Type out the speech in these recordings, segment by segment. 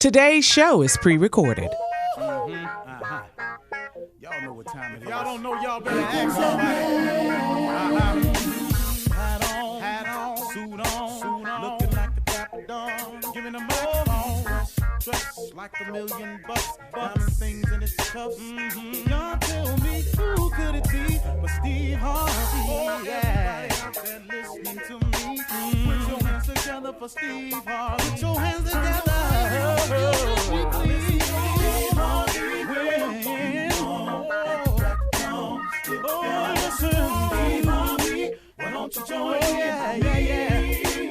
Today's show is pre-recorded. Y'all know what time it is. Y'all don't know, y'all better ask somebody. Hat on, suit on, looking like a dapper dog, giving them microphone, dressed like $1 million, diamond things in its cuffs. Y'all tell me who could it be but Steve Harvey? Everybody out there listening to me, put your hands together for Steve Harvey. Put your hands together. Why don't you join me?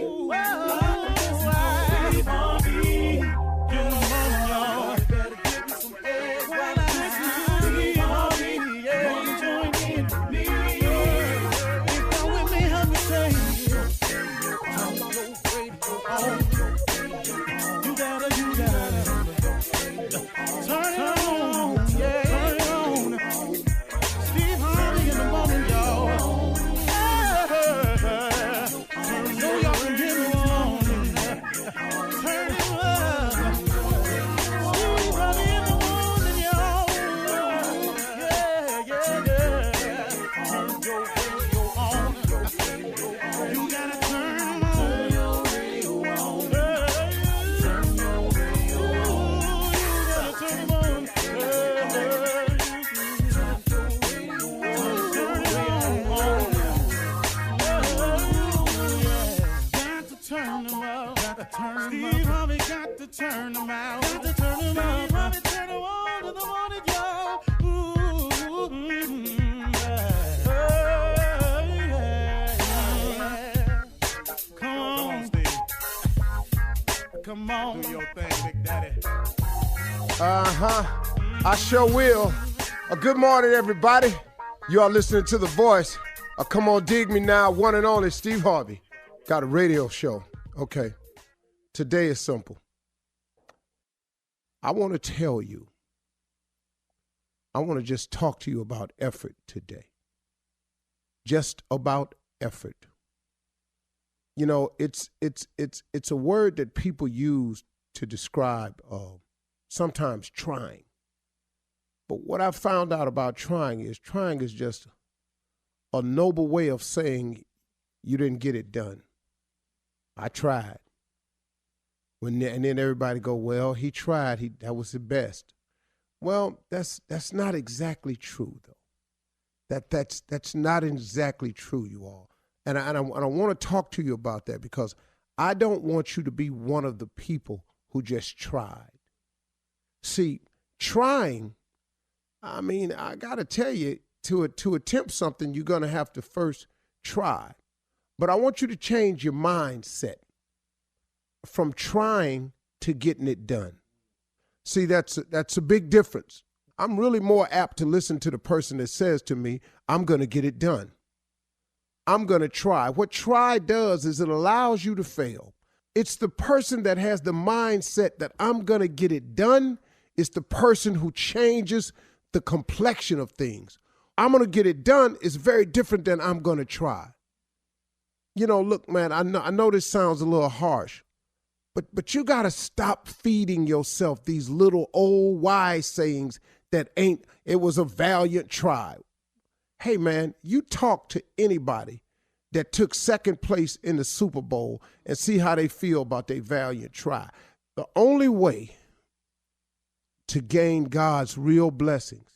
Ooh, Steve Harvey. Get them on, y'all. Better give me some eggs while I listen to Steve Harvey. Yeah, join in with me. If you're with me, help me say, turn your radio on. You gotta turn it on. Yeah, turn it on. Steve Harvey in the morning, y'all. Steve Harvey got to turn them out. Got to turn them out. Harvey turn them on to the morning, y'all. Come on, Steve. Come on. Do your thing, Big Daddy. I sure will. Good morning, everybody. You are listening to The Voice. Come on, dig me now. One and only Steve Harvey. Got a radio show. Okay. Today is simple. I want to tell you, I want to just talk to you about effort today. Just about effort. You know, it's a word that people use to describe sometimes trying. But what I found out about trying is just a noble way of saying you didn't get it done. I tried. And then everybody go, well, he tried. That was the best. Well, that's not exactly true, though. That's not exactly true, you all. And I want to talk to you about that because I don't want you to be one of the people who just tried. See, trying, I mean, I got to tell you, to attempt something, you're going to have to first try. But I want you to change your mindset from trying to getting it done. See, that's a big difference. I'm really more apt to listen to the person that says to me, I'm going to get it done. I'm going to try. What try does is it allows you to fail. It's the person that has the mindset that I'm going to get it done. It's the person who changes the complexion of things. I'm going to get it done is very different than I'm going to try. You know, look, man, I know this sounds a little harsh, but you got to stop feeding yourself these little old wise sayings that it was a valiant try. Hey, man, you talk to anybody that took second place in the Super Bowl and see how they feel about their valiant try. The only way to gain God's real blessings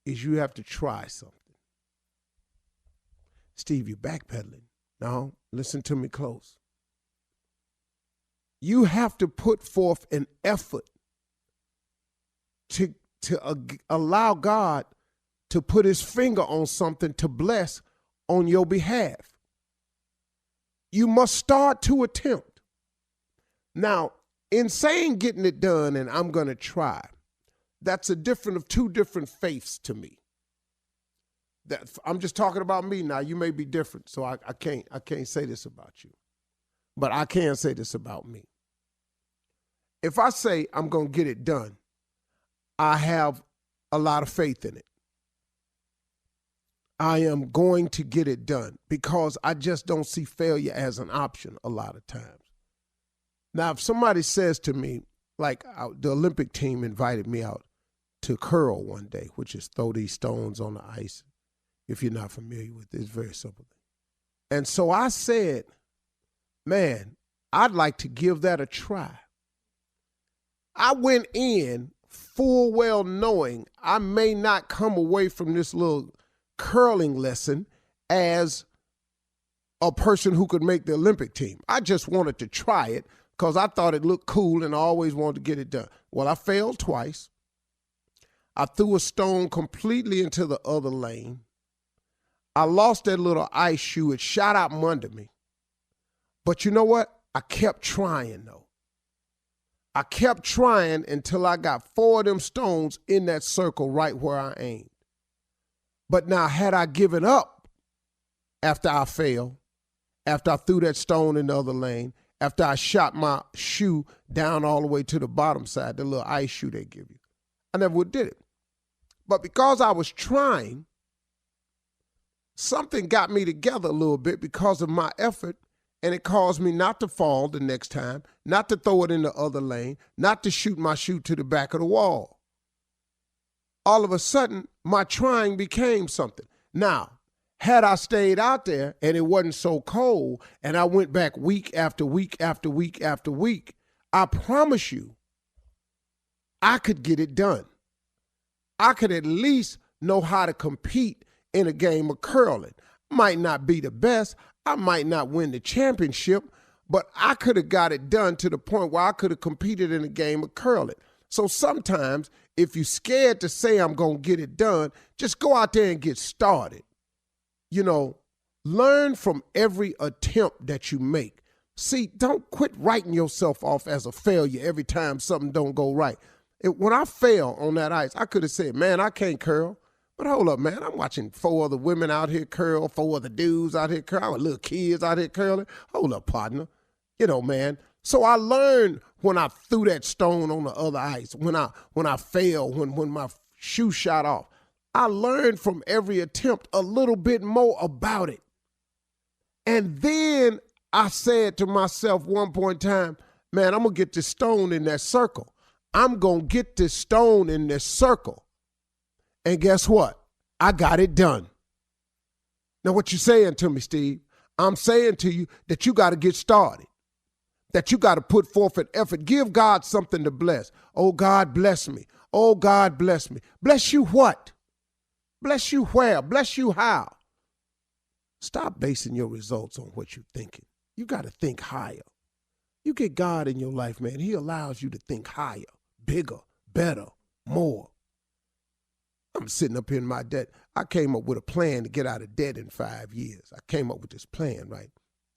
is you have to try something. Steve, you're backpedaling. No, listen to me close. You have to put forth an effort to allow God to put his finger on something to bless on your behalf. You must start to attempt. Now, in saying getting it done and I'm going to try, that's of two different faiths to me. I'm just talking about me now. You may be different, so I can't say this about you. But I can say this about me. If I say I'm going to get it done, I have a lot of faith in it. I am going to get it done because I just don't see failure as an option a lot of times. Now, if somebody says to me, like the Olympic team invited me out to curl one day, which is throw these stones on the ice. If you're not familiar with it, it's very simple. And so I said, man, I'd like to give that a try. I went in full well knowing I may not come away from this little curling lesson as a person who could make the Olympic team. I just wanted to try it because I thought it looked cool and I always wanted to get it done. Well, I failed twice. I threw a stone completely into the other lane. I lost that little ice shoe. It shot out from under me. But you know what? I kept trying, though. I kept trying until I got 4 of them stones in that circle right where I aimed. But now, had I given up after I failed, after I threw that stone in the other lane, after I shot my shoe down all the way to the bottom side, the little ice shoe they give you, I never would did it. But because I was trying, something got me together a little bit because of my effort, and it caused me not to fall the next time, not to throw it in the other lane, not to shoot my shoe to the back of the wall. All of a sudden, my trying became something. Now, had I stayed out there and it wasn't so cold and I went back week after week after week after week, I promise you, I could get it done. I could at least know how to compete in a game of curling. Might not be the best. I might not win the championship, but I could have got it done to the point where I could have competed in a game of curling. So sometimes if you're scared to say I'm going to get it done, just go out there and get started. You know, learn from every attempt that you make. See, don't quit writing yourself off as a failure every time something don't go right. When I fell on that ice, I could have said, man, I can't curl. But hold up, man, I'm watching 4 other women out here curl, 4 other dudes out here curl, little kids out here curling. Hold up, partner. You know, man. So I learned when I threw that stone on the other ice, when I failed, when my shoe shot off. I learned from every attempt a little bit more about it. And then I said to myself one point in time, man, I'm going to get this stone in that circle. I'm going to get this stone in this circle. And guess what? I got it done. Now, what you saying to me, Steve? I'm saying to you that you got to get started, that you got to put forth an effort. Give God something to bless. Oh, God, bless me. Oh, God, bless me. Bless you what? Bless you where? Bless you how? Stop basing your results on what you're thinking. You got to think higher. You get God in your life, man. He allows you to think higher, bigger, better, more. I'm sitting up here in my debt. I came up with a plan to get out of debt in 5 years. I came up with this plan, right?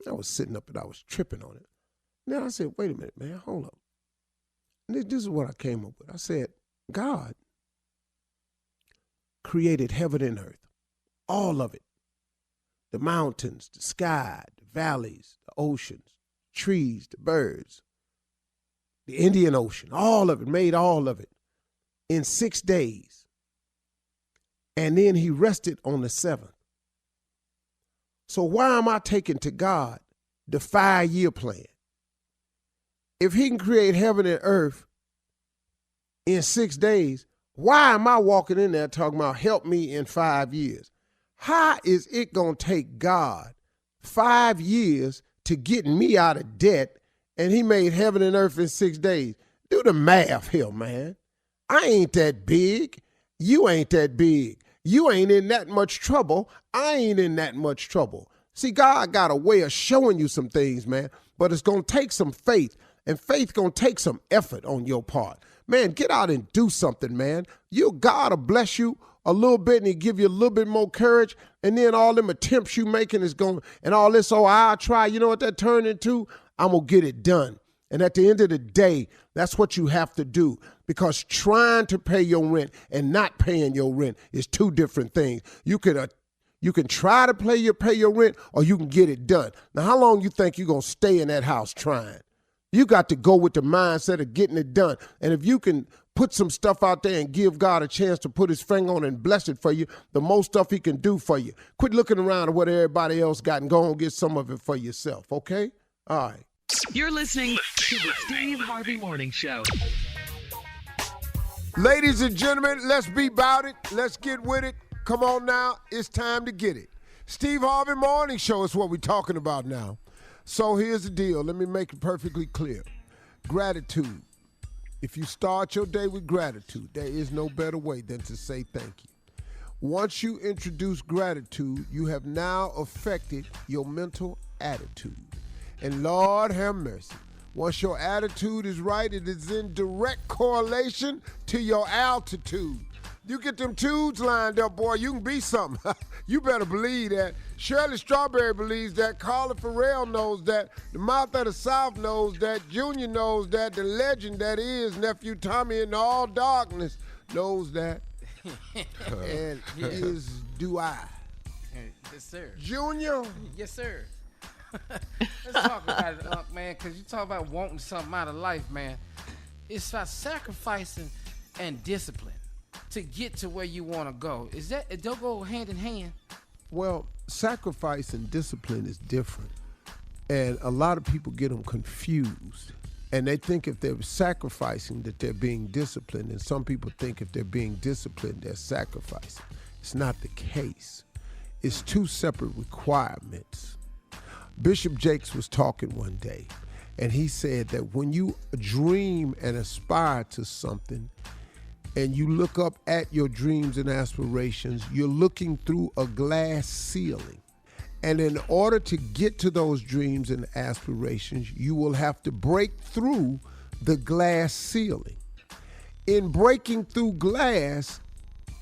I was sitting up and I was tripping on it. Then I said, wait a minute, man, hold up. And this is what I came up with. I said, God created heaven and earth, all of it. The mountains, the sky, the valleys, the oceans, trees, the birds, the Indian Ocean, all of it, made all of it in 6 days. And then he rested on the 7th. So why am I taking to God the 5-year plan? If he can create heaven and earth in 6 days, why am I walking in there talking about help me in 5 years? How is it going to take God 5 years to get me out of debt and he made heaven and earth in 6 days? Do the math here, man. I ain't that big. You ain't that big. You ain't in that much trouble. I ain't in that much trouble. See, God got a way of showing you some things, man, but it's going to take some faith, and faith going to take some effort on your part. Man, get out and do something, man. God will bless you a little bit and he'll give you a little bit more courage, and then all them attempts you making is going, and all this, oh, I'll try. You know what that turned into? I'm going to get it done. And at the end of the day, that's what you have to do, because trying to pay your rent and not paying your rent is 2 different things. You can try to pay your rent, or you can get it done. Now, how long you think you're going to stay in that house trying? You got to go with the mindset of getting it done. And if you can put some stuff out there and give God a chance to put his finger on it and bless it for you, the most stuff he can do for you. Quit looking around at what everybody else got and go and get some of it for yourself, okay? All right. You're listening to the Steve Harvey Morning Show. Ladies and gentlemen, let's be about it. Let's get with it. Come on now. It's time to get it. Steve Harvey Morning Show is what we're talking about now. So here's the deal. Let me make it perfectly clear. Gratitude. If you start your day with gratitude, there is no better way than to say thank you. Once you introduce gratitude, you have now affected your mental attitude. And Lord have mercy, once your attitude is right, it is in direct correlation to your altitude. You get them tudes lined up, boy, you can be something. You better believe that. Shirley Strawberry believes that. Carla Farrell knows that. The Mouth of the South knows that. Junior knows that. The legend that is Nephew Tommy in All Darkness knows that. And is do I. Yes, sir. Junior? Yes, sir. Let's talk about it, man, because you talk about wanting something out of life, man. It's about sacrificing and discipline to get to where you want to go. They'll go hand in hand? Well, sacrifice and discipline is different. And a lot of people get them confused. And they think if they're sacrificing that they're being disciplined. And some people think if they're being disciplined, they're sacrificing. It's not the case. It's two separate requirements. Bishop Jakes was talking one day, and he said that when you dream and aspire to something, and you look up at your dreams and aspirations, you're looking through a glass ceiling. And in order to get to those dreams and aspirations, you will have to break through the glass ceiling. In breaking through glass,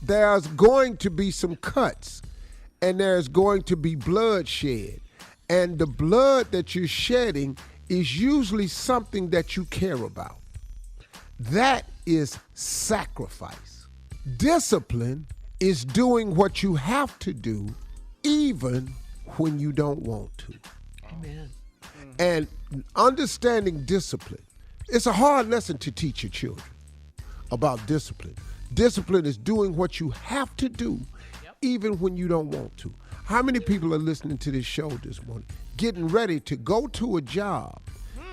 there's going to be some cuts, and there's going to be bloodshed. And the blood that you're shedding is usually something that you care about. That is sacrifice. Discipline is doing what you have to do even when you don't want to. Amen. And understanding discipline, it's a hard lesson to teach your children about discipline. Discipline is doing what you have to do even when you don't want to. How many people are listening to this show this morning, getting ready to go to a job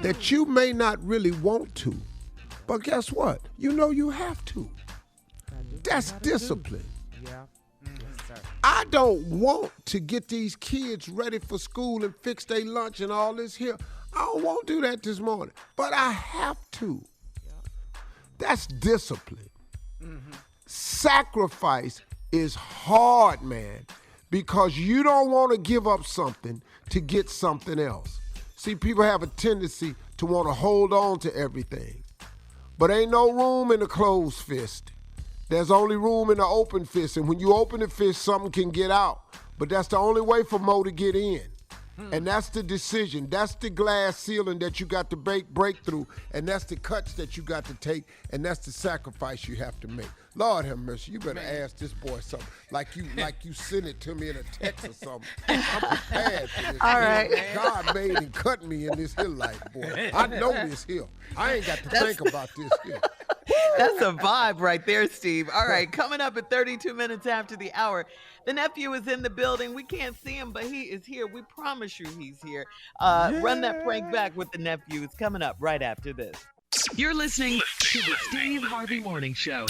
that you may not really want to, but guess what? You know you have to. That's discipline. Yeah. I don't want to get these kids ready for school and fix their lunch and all this here. I don't want to do that this morning, but I have to. That's discipline. Sacrifice is hard, man, because you don't want to give up something to get something else. See, people have a tendency to want to hold on to everything, but ain't no room in a closed fist. There's only room in an open fist, and when you open the fist, something can get out, but that's the only way for Mo to get in. And that's the decision. That's the glass ceiling that you got to break through, and that's the cuts that you got to take, and that's the sacrifice you have to make. Lord have mercy, you better ask this boy something like you sent it to me in a text or something. I'm prepared for this. All right. God made and cut me in this hill life, boy. I know this hill. I ain't got to think about this hill. That's a vibe right there, Steve. All right, coming up at 32 minutes after the hour, the nephew is in the building. We can't see him, but he is here. We promise you he's here. Run that prank back with the nephew. It's coming up right after this. You're listening to the Steve Harvey Morning Show.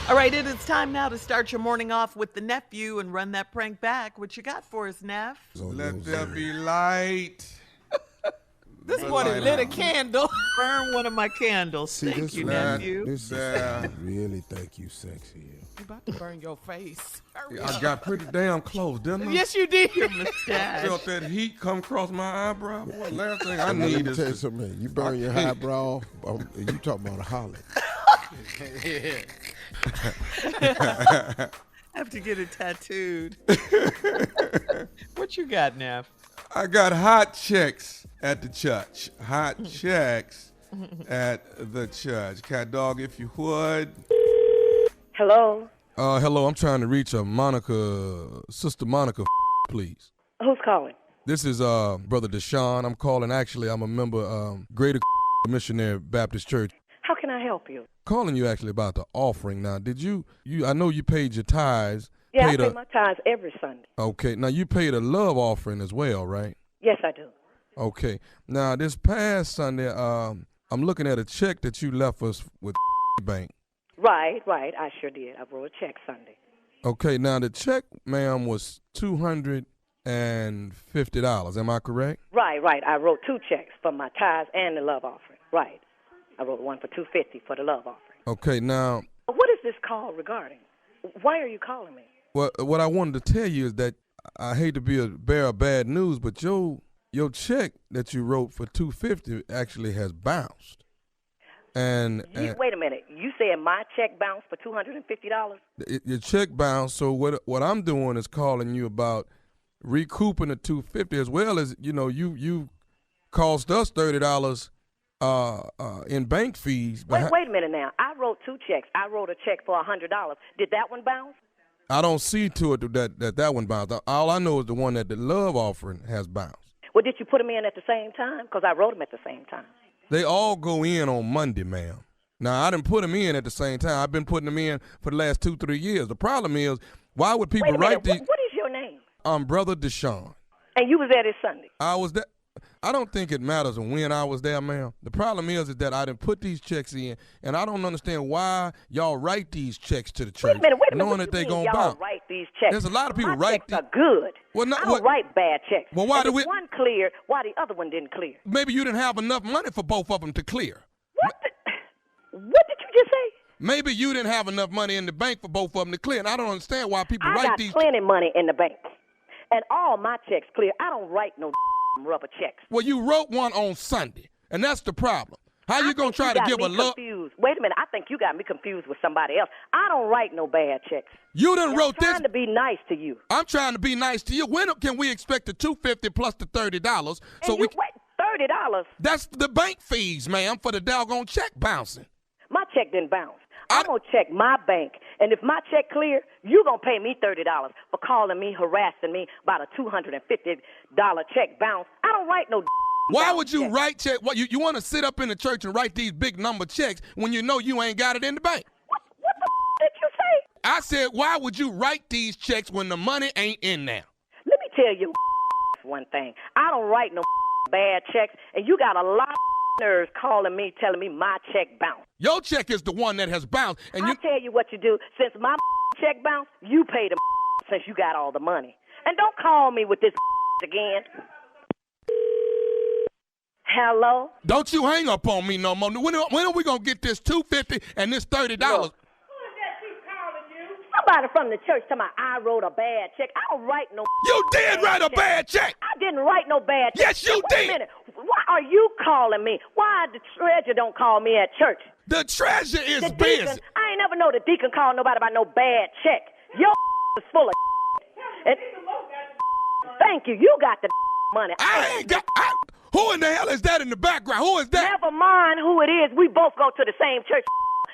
All right, it is time now to start your morning off with the nephew and run that prank back. What you got for us, Neff? Let there be light. This boy that lit a candle. Burn one of my candles. See, Thank you, nephew. This is really think you sexy. You about to burn your face. I got pretty damn close, didn't I? Yes, you did. Your I mustache. felt that heat come across my eyebrow. Boy, last thing I Let need me tell you is something. You burn your eyebrow, you talking about a holly. Have to get it tattooed. What you got, Neff? I got hot checks at the church. Hot checks at the church. Cat dog, if you would. Hello. Hello, I'm trying to reach Sister Monica, please. Who's calling? This is Brother Deshaun. I'm calling. Actually, I'm a member Greater Missionary Baptist Church. How can I help you? Calling you actually about the offering. Now, did you I know you paid your tithes. Yeah, I pay my tithes every Sunday. Okay. Now, you paid a love offering as well, right? Yes, I do. Okay. Now, this past Sunday, I'm looking at a check that you left us with bank. Right. I sure did. I wrote a check Sunday. Okay. Now, the check, ma'am, was $250. Am I correct? Right. I wrote 2 checks for my tithes and the love offering. Right. I wrote one for $250 for the love offering. Okay. Now, What is this call regarding? Why are you calling me? what I wanted to tell you is that I hate to be a bearer of bad news, but your check that you wrote for $250 actually has bounced. And Wait a minute. You said my check bounced for $250? your check bounced. So what I'm doing is calling you about recouping the $250, as well as you cost us $30 in bank fees. Wait a minute now. I wrote 2 checks. I wrote a check for $100. Did that one bounce? I don't see to it that one bounced. All I know is the one that the love offering has bounced. Well, did you put them in at the same time? Because I wrote them at the same time. They all go in on Monday, ma'am. Now, I didn't put them in at the same time. I've been putting them in for the last 2-3 years. The problem is, why would people Wait a minute. write these? What is your name? I'm Brother Deshaun. And you was there this Sunday. I was there. I don't think it matters when I was there, ma'am. The problem is that I didn't put these checks in, and I don't understand why y'all write these checks to the church, Wait a minute. knowing What that you they mean gonna y'all bounce. write these checks? There's a lot of people My write checks are good. Well, I don't write bad checks. Well, why and do if we? one cleared, why the other one didn't clear? Maybe you didn't have enough money for both of them to clear. What did you just say? Maybe you didn't have enough money in the bank for both of them to clear, and I don't understand why people I write got these. plenty money in the bank, and all my checks clear. I don't write no rubber checks. Well, you wrote one on Sunday, and that's the problem. How you gonna try to give a look? Wait a minute. I think you got me confused with somebody else. I don't write no bad checks. You done wrote I'm this. trying to be nice to you. I'm trying to be nice to you. When can we expect the $250 plus the $30? And you wait $30. That's the bank fees, ma'am, for the doggone check bouncing. My check didn't bounce. I'm going to check my bank, and if my check clear, you're going to pay me $30 for calling me, harassing me about a $250 check bounce. I don't write no Why would you write check? What, you want to sit up in the church and write these big number checks when you know you ain't got it in the bank? What the did you say? I said, why would you write these checks when the money ain't in there? Let me tell you one thing. I don't write no bad checks, and you got a lot of nerves calling me, telling me my check bounced. Your check is the one that has bounced. And I'll tell you what you do. Since my check bounced, you pay the since you got all the money. And don't call me with this again. Hello? Don't you hang up on me no more. When are we going to get this $250 and this $30? Look. Somebody from the church talking about I wrote a bad check. I don't write no. You did write a bad check. I didn't write no bad check. Yes, you Wait did. A minute. Why are you calling me? Why the treasurer don't call me at church? The treasurer is the busy. Deacon, I ain't never know the deacon call nobody about no bad check. Your is full of and, thank you. You got the money. I ain't got. Who in the hell is that in the background? Who is that? Never mind who it is. We both go to the same church,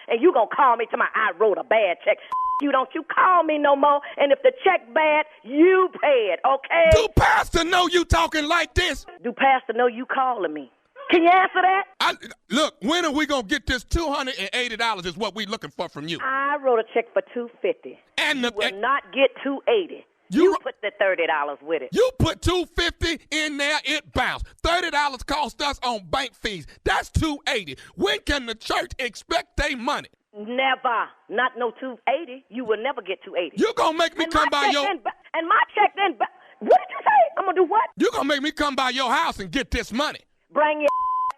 and you gonna call me to my I wrote a bad check. You don't you call me no more, and if the check bad, you pay it, okay? Do pastor know you talking like this? Do pastor know you calling me? Can you answer that? Look, when are we gonna get this $280 is what we looking for from you. I wrote a check for $250. And you will not get $280. You put the $30 with it. You put $250 in there, it bounced. $30 cost us on bank fees. That's $280. When can the church expect their money? Never. Not no $280. You will never get $280. You gonna make me come by your... and my check then... What did you say? I'm gonna do what? You gonna make me come by your house and get this money. Bring your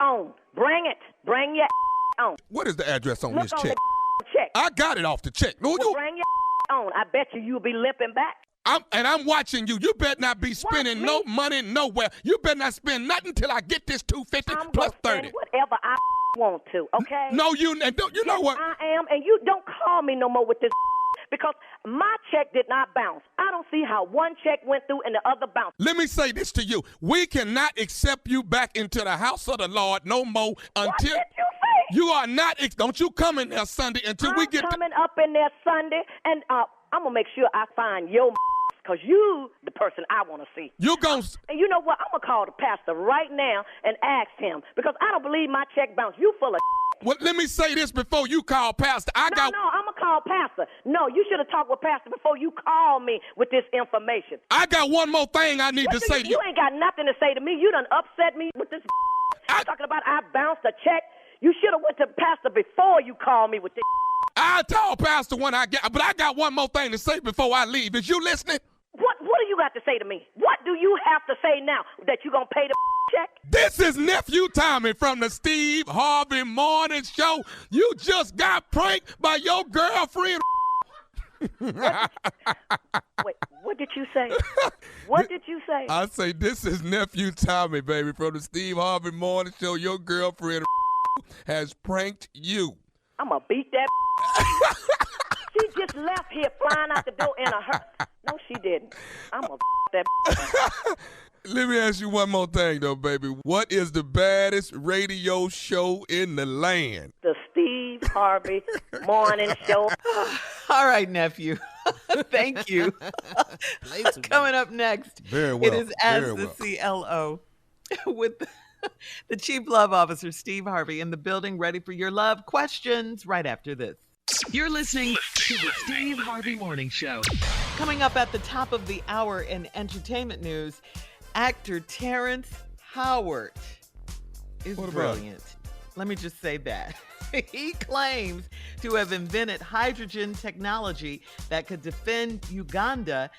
on. Bring it. Bring your on. What is the address on this on check? The check. I got it off the check. Well, bring your on. I bet you'll be limping back. I'm watching you. You better not be spending no money nowhere. You better not spend nothing till I get this $250 plus $30. Whatever I want to, okay? No, you know what? I am, and you don't call me no more with this because my check did not bounce. I don't see how one check went through and the other bounced. Let me say this to you. We cannot accept you back into the house of the Lord no more until... What did you say? You are not... Don't you come in there Sunday until we get... I'm coming up in there Sunday, and I'm going to make sure I find your because you the person I want to see. You gon' And you know what? I'm going to call the pastor right now and ask him because I don't believe my check bounced. You full of Well, let me say this before you call pastor. No, I'm going to call pastor. Pastor. No, you should have talked with Pastor before you called me with this information. I got one more thing I need to say to you. You ain't got nothing to say to me. You done upset me with this. Talking about I bounced a check. You should have went to Pastor before you called me with this. I told Pastor when I get, but I got one more thing to say before I leave. Is you listening? What do you got to say to me? What do you have to say now that you gonna pay the check? This is Nephew Tommy from the Steve Harvey Morning Show. You just got pranked by your girlfriend. Wait, what did you say? What did you say? I say this is Nephew Tommy, baby, from the Steve Harvey Morning Show. Your girlfriend has pranked you. I'm gonna beat that. She just left here flying out the door in a hearse. No, she didn't. I'm gonna that. Let me ask you one more thing, though, baby. What is the baddest radio show in the land? The Steve Harvey Morning Show. All right, nephew. Thank you. Coming up next, Very well. it is As Very the well. CLO with the Chief Love Officer, Steve Harvey, in the building, ready for your love questions right after this. You're listening to the Steve Harvey Morning Show. Coming up at the top of the hour in entertainment news, actor Terence Howard is What about brilliant. Let me just say that. He claims to have invented hydrogen technology that could defend Uganda.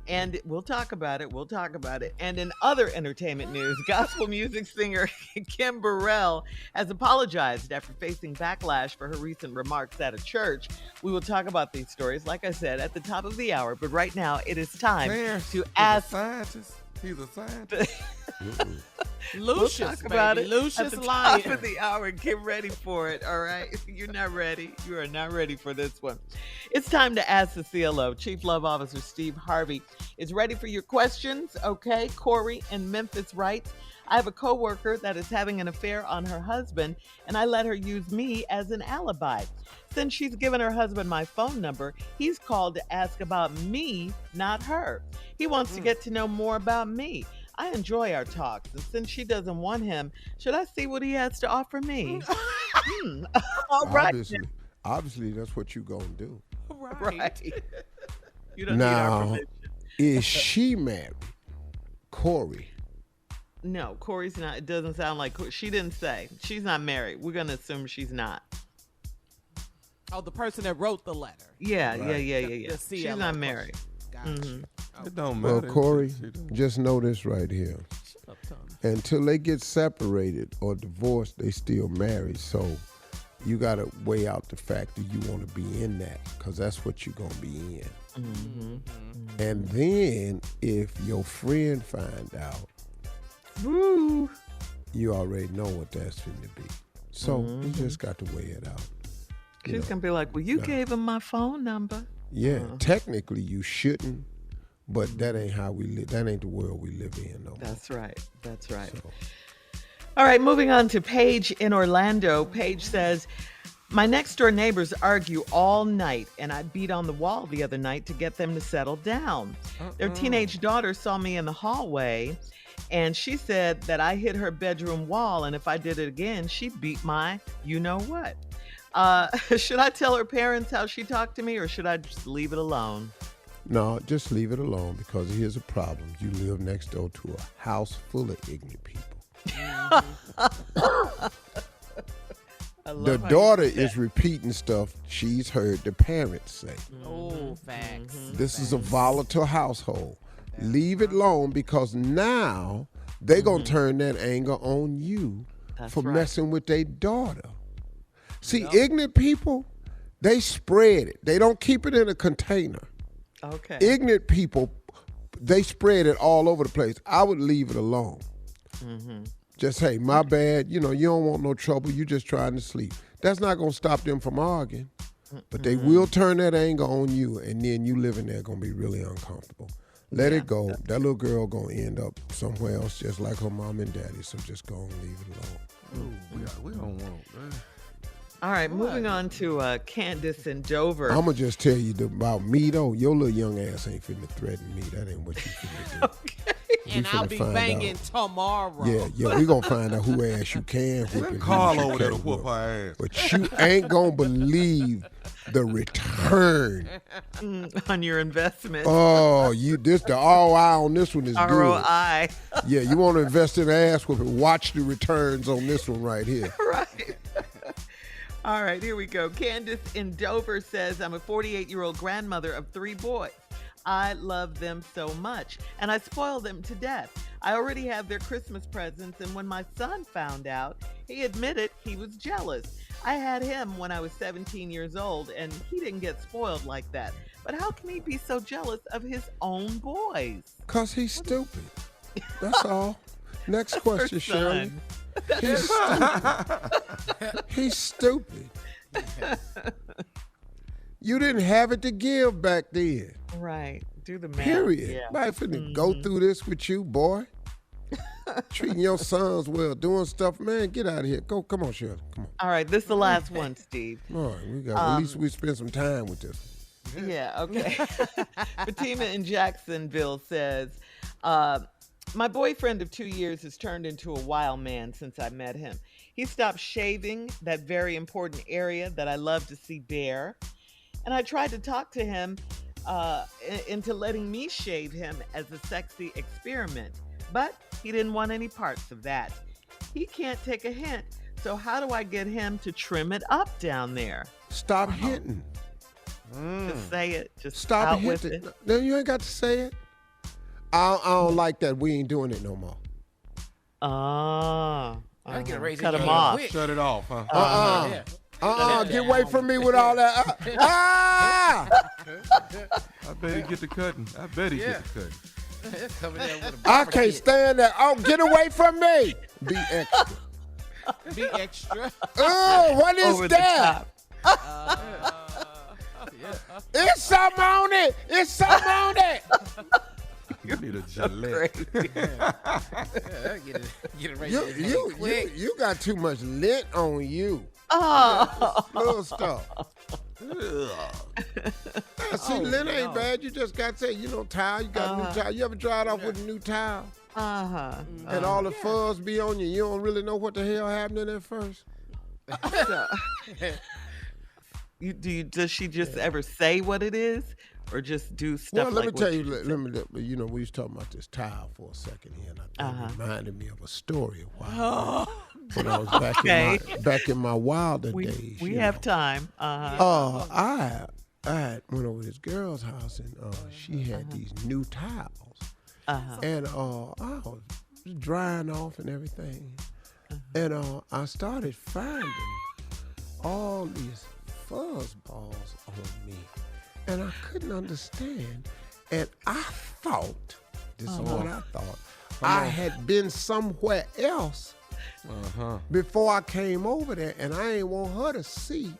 And we'll talk about it. And in other entertainment news, gospel music singer Kim Burrell has apologized after facing backlash for her recent remarks at a church. We will talk about these stories, like I said, at the top of the hour. But right now, it is time to ask. He's a scientist. Lucius, we'll talk about it Lucius at the Lyon. top of the hour. Get ready for it, all right? You're not ready. You are not ready for this one. It's time to ask the CLO. Chief Love Officer Steve Harvey is ready for your questions, okay? Corey in Memphis writes, I have a coworker that is having an affair on her husband, and I let her use me as an alibi. Since she's given her husband my phone number, he's called to ask about me, not her. He wants to get to know more about me. I enjoy our talks, and since she doesn't want him, should I see what he has to offer me? All right. Obviously, that's what you're going to do. Right. You don't need our Now, permission. is she married? Corey. No, Corey's not. It doesn't sound like she didn't say. She's not married. We're going to assume she's not. Oh, the person that wrote the letter. Yeah. The She's CLO not married. Gotcha. Mm-hmm. It don't Well, matter. Corey, just know this right here. Shut up, Tony. Until they get separated or divorced, they still married. So you got to weigh out the fact that you want to be in that, because that's what you're going to be in. Mm-hmm. And then if your friend find out, Woo. you already know what that's going to be. So you just got to weigh it out. You She's know. going to be like, well, you gave him my phone number. Yeah, technically you shouldn't, but that ain't how we live. That ain't the world we live in, though. That's right. That's right. So, All right, moving on to Paige in Orlando. Paige says, my next door neighbors argue all night, and I beat on the wall the other night to get them to settle down. Their teenage daughter saw me in the hallway, and she said that I hit her bedroom wall, and if I did it again, she'd beat my you-know-what. Should I tell her parents how she talked to me, or should I just leave it alone? no, just leave it alone, because here's a problem. You live next door to a house full of ignorant people. The daughter is repeating stuff she's heard the parents say. Oh, facts. This is a volatile household. Leave it alone, because now they're going to turn that anger on you That's for right. messing with their daughter. See, ignorant people, they spread it. They don't keep it in a container. Okay. Ignorant people, they spread it all over the place. I would leave it alone. Just, hey, my bad. You know, you don't want no trouble. You just trying to sleep. That's not going to stop them from arguing. But they will turn that anger on you, and then you living there going to be really uncomfortable. Let it go. That little girl going to end up somewhere else just like her mom and daddy, so just go and leave it alone. We don't want that. All right, moving on to Candace in Dover. I'm going to just tell you about me, though. Your little young ass ain't finna threaten me. That ain't what you finna do. And I'll be banging tomorrow. Yeah, we gonna find out who ass you can whoop. And Carl over there to whoop her ass. But you ain't gonna believe the return on your investment. Oh, the ROI on this one is ROI. Good. Yeah, you want to invest in ass whooping? Watch the returns on this one right here. Right. All right, here we go. Candace in Dover says, I'm a 48-year-old grandmother of 3 boys. I love them so much, and I spoil them to death. I already have their Christmas presents, and when my son found out, he admitted he was jealous. I had him when I was 17 years old, and he didn't get spoiled like that. But how can he be so jealous of his own boys? Because he's stupid. That's all. Next question, Shirley. He's stupid. You didn't have it to give back then. Right. Do the math. Period. Yeah. Nobody finna go through this with you, boy. Treating your sons well, doing stuff, man. Get out of here. Go, come on, Shirley. Come on. All right, this is the last one, Steve. All right, we got. At least we spend some time with this. Yeah. Okay. Fatima in Jacksonville says, my boyfriend of 2 years has turned into a wild man since I met him. He stopped shaving that very important area that I love to see bare. And I tried to talk to him into letting me shave him as a sexy experiment. But he didn't want any parts of that. He can't take a hint. So how do I get him to trim it up down there? Stop hitting. Just say it. Just Stop out with hitting. it. No, you ain't got to say it. I don't like that. We ain't doing it no more. Cut him off. Quick. Shut it off, huh? Get away from me with all that. I bet he get the cutting. I bet he get the cutting. I can't stand that. Oh, get away from me. Be extra. Be extra. Oh, what is Over that? It's something on it. It's something on it. You need a Gillette. Get it right there. You got too much lint on you. Little stuff. See, lint ain't bad. You just got to say, towel. You got a new towel. You ever dried off with a new towel? And all the fuzz be on you. You don't really know what the hell happened at first. Does she just ever say what it is, or just do stuff? Well, let me like tell you. We was talking about this towel for a second here, and it reminded me of a story a while ago when I was back in my wilder days. We have time. I went over to this girl's house, and she had these new towels, and I was drying off and everything, and I started finding all these fuzz balls on me, and I couldn't understand, and I thought, this is what I thought, I had been somewhere else before I came over there, and I ain't want her to see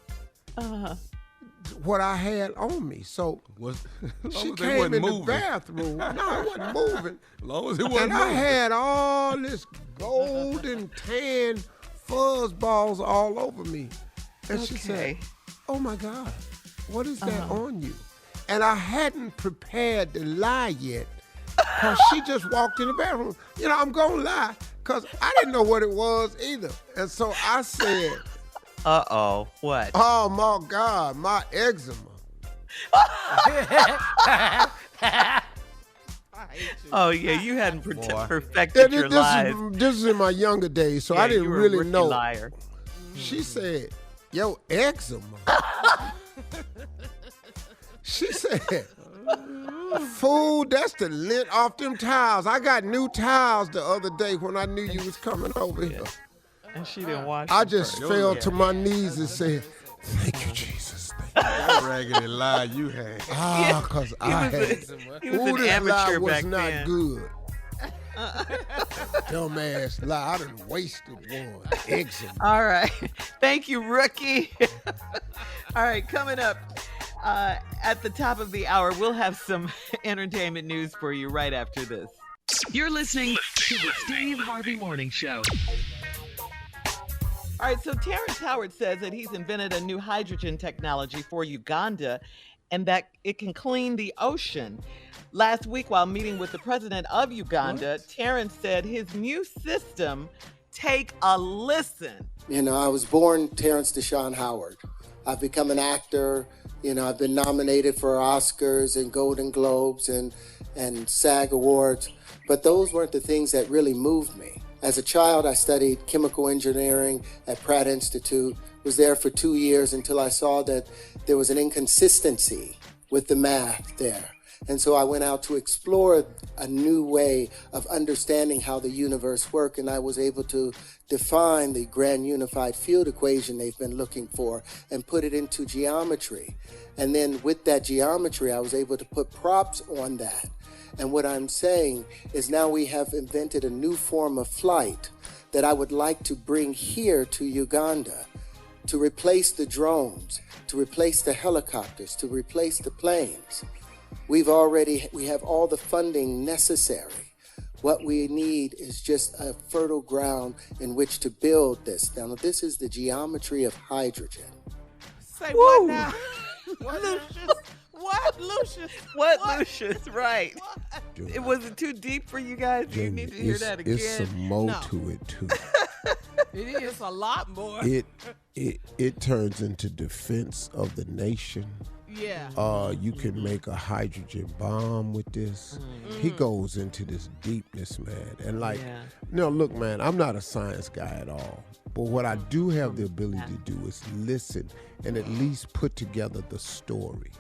what I had on me. So she came in the bathroom. No, it wasn't moving. As long as it wasn't and I had all this golden tan fuzz balls all over me. And she said, oh my God, what is that on you? And I hadn't prepared to lie yet, because she just walked in the bathroom. I'm going to lie, because I didn't know what it was either. And so I said, what? Oh my God, my eczema. Oh yeah, you hadn't perfected your lies. This is in my younger days, so Yeah, I didn't you were a really rookie know. Liar. She said, yo, eczema. She said, fool, that's the lint off them towels. I got new towels the other day when I knew you was coming over here. And she didn't wash I them just first. fell to my knees and said, thank you, Jesus. That raggedy lie you had. Because I had. He was an this lie amateur was back not then. good. Dumbass lie. I done wasted one. Eczema. All right. Thank you, rookie. All right, coming up at the top of the hour, we'll have some entertainment news for you right after this. You're listening to the Steve Harvey Morning Show. All right, so Terence Howard says that he's invented a new hydrogen technology for Uganda, and that it can clean the ocean. Last week, while meeting with the president of Uganda, Terence said his new system, take a listen. You know, I was born Terence Deshaun Howard. I've become an actor. You know, I've been nominated for Oscars and Golden Globes and SAG Awards, but those weren't the things that really moved me. As a child, I studied chemical engineering at Pratt Institute, was there for 2 years until I saw that there was an inconsistency with the math there. And so I went out to explore a new way of understanding how the universe works, and I was able to define the grand unified field equation they've been looking for and put it into geometry. And then with that geometry, I was able to put props on that. And what I'm saying is now we have invented a new form of flight that I would like to bring here to Uganda to replace the drones, to replace the helicopters, to replace the planes. We have all the funding necessary. What we need is just a fertile ground in which to build this. Now, this is the geometry of hydrogen. Say what now? What, Lucius? What, Lucius? What, Lucius? Right. Dude, It wasn't too deep for you guys. You need to hear that again. It's some more No. to it too. It is a lot more. It turns into defense of the nation. Yeah. You can make a hydrogen bomb with this. He goes into this deepness, man. And like, no, look, man, I'm not a science guy at all. But what I do have the ability to do is listen and at least put together the story.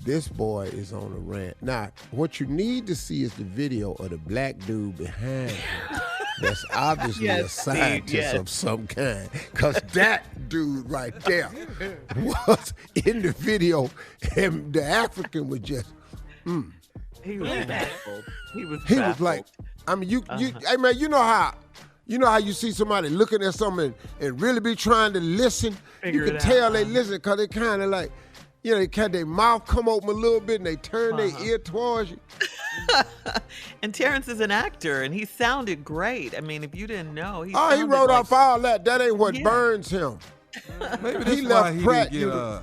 This boy is on a rant. Now, what you need to see is the video of the black dude behind him. That's obviously a scientist of some kind. Because that dude right there was in the video, and the African was just, He was baffled. He was like, I mean, hey man, you know how you see somebody looking at something and really be trying to listen? Figure You can it tell out, they listen because they kind of like, they kind of their mouth come open a little bit and they turn their ear towards you. And Terence is an actor, and he sounded great. I mean, if you didn't know, he wrote off all that. That ain't what burns him. Maybe He that's why left he Pratt, didn't get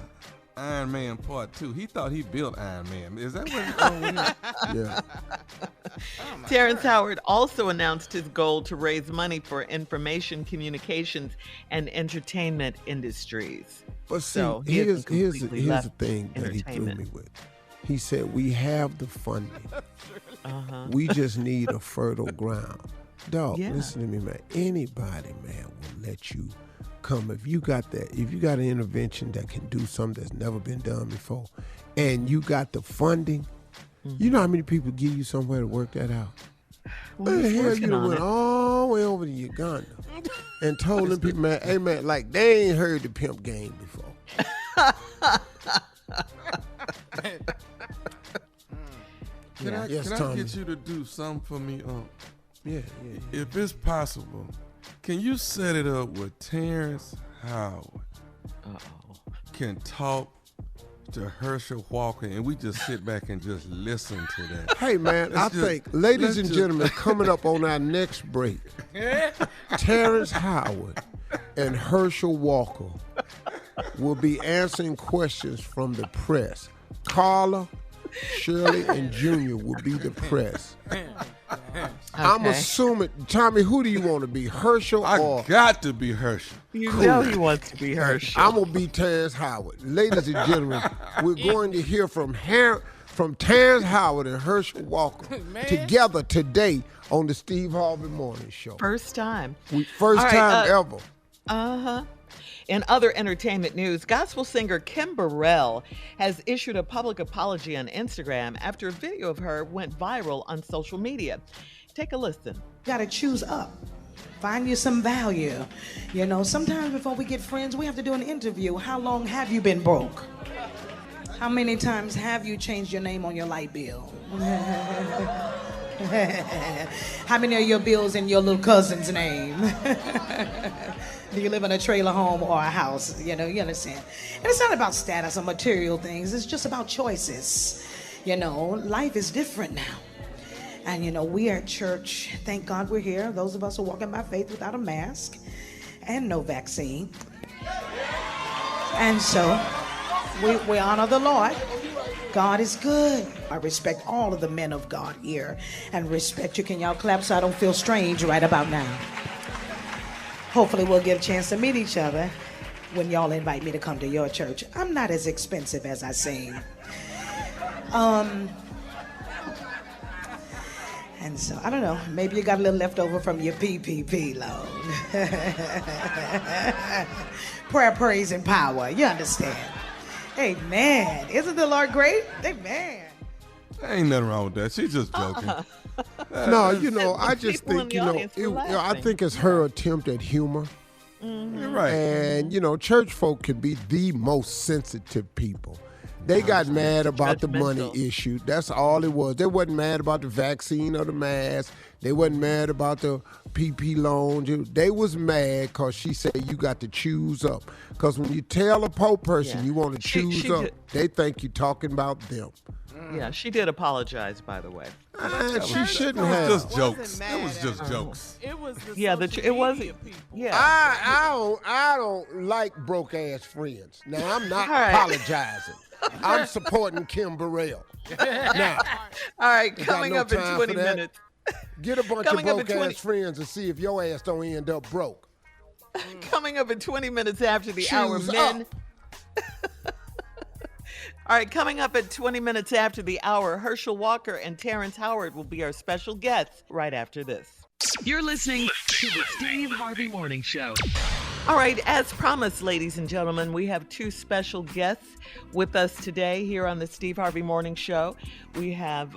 Iron Man Part 2. He thought he built Iron Man. Is that what he's going with him? Yeah. Terence Howard also announced his goal to raise money for information, communications, and entertainment industries. But see, So he here's hasn't completely the left thing that he threw entertainment. me with. He said, we have the funding. We just need a fertile ground. Dog, Yeah. listen to me, man. Anybody, man, will let you come. If you got an intervention that can do something that's never been done before, and you got the funding, you know how many people give you somewhere to work that out? Well, Where the he's hell working you on went it. all the way over to Uganda and told them people, man, hey man, like they ain't heard the pimp game before. Can I Tommy. get you to do something for me? Yeah. If it's possible, can you set it up with Terence Howard can talk to Herschel Walker, and we just sit back and just listen to that? Hey man, I think, ladies and gentlemen, coming up on our next break, Terence Howard and Herschel Walker will be answering questions from the press. Carla, Shirley, and Junior will be the press. I'm assuming, Tommy, who do you want to be, Herschel or? I got to be Herschel. You know he wants to be Herschel. I'm going to be Terence Howard. Ladies and gentlemen, we're going to hear from Terence Howard and Herschel Walker together today on the Steve Harvey Morning Show. First time. First All right, time ever. In other entertainment news, gospel singer Kim Burrell has issued a public apology on Instagram after a video of her went viral on social media. Take a listen. Got to choose up. Find you some value. You know, sometimes before we get friends, we have to do an interview. How long have you been broke? How many times have you changed your name on your light bill? How many of your bills in your little cousin's name? Do you live in a trailer home or a house? You know, you understand. And it's not about status or material things. It's just about choices. You know, life is different now. And, you know, we are at church. Thank God we're here. Those of us who walk in by faith without a mask and no vaccine. And so We honor the Lord. God is good. I respect all of the men of God here and respect you. Can y'all clap so I don't feel strange right about now? Hopefully we'll get a chance to meet each other when y'all invite me to come to your church. I'm not as expensive as I seem. And so, I don't know, maybe you got a little left over from your PPP loan. Prayer, praise, and power. You understand? Amen. Isn't the Lord great? Amen. Ain't nothing wrong with that. She's just joking. No, I just People in think, the audience were I laughing. think it's her attempt at humor. You're right. And, church folk can be the most sensitive people. They got mad about the money Judgmental. issue. That's all it was. They wasn't mad about the vaccine or the mask. They wasn't mad about the PP loans. They was mad because she said you got to choose up. Because when you tell a poor person you want to choose up, they think you're talking about them. Yeah, she did apologize, by the way. She shouldn't It have. was just jokes. It was just jokes. It was the Yeah, it was. people. Yeah. I don't like broke ass friends. Now I'm not All right. apologizing. I'm supporting Kim Burrell. Now, All right, got coming no up in time 20 for that. minutes. get a bunch Coming of up at broke 20 ass friends and see if your ass don't end up broke. Coming up in 20 minutes after the hour, Choose men. up. All right, coming up at 20 minutes after the hour, Herschel Walker and Terence Howard will be our special guests right after this. You're listening to the Steve Harvey Morning Show. All right, as promised, ladies and gentlemen, we have two special guests with us today here on the Steve Harvey Morning Show. We have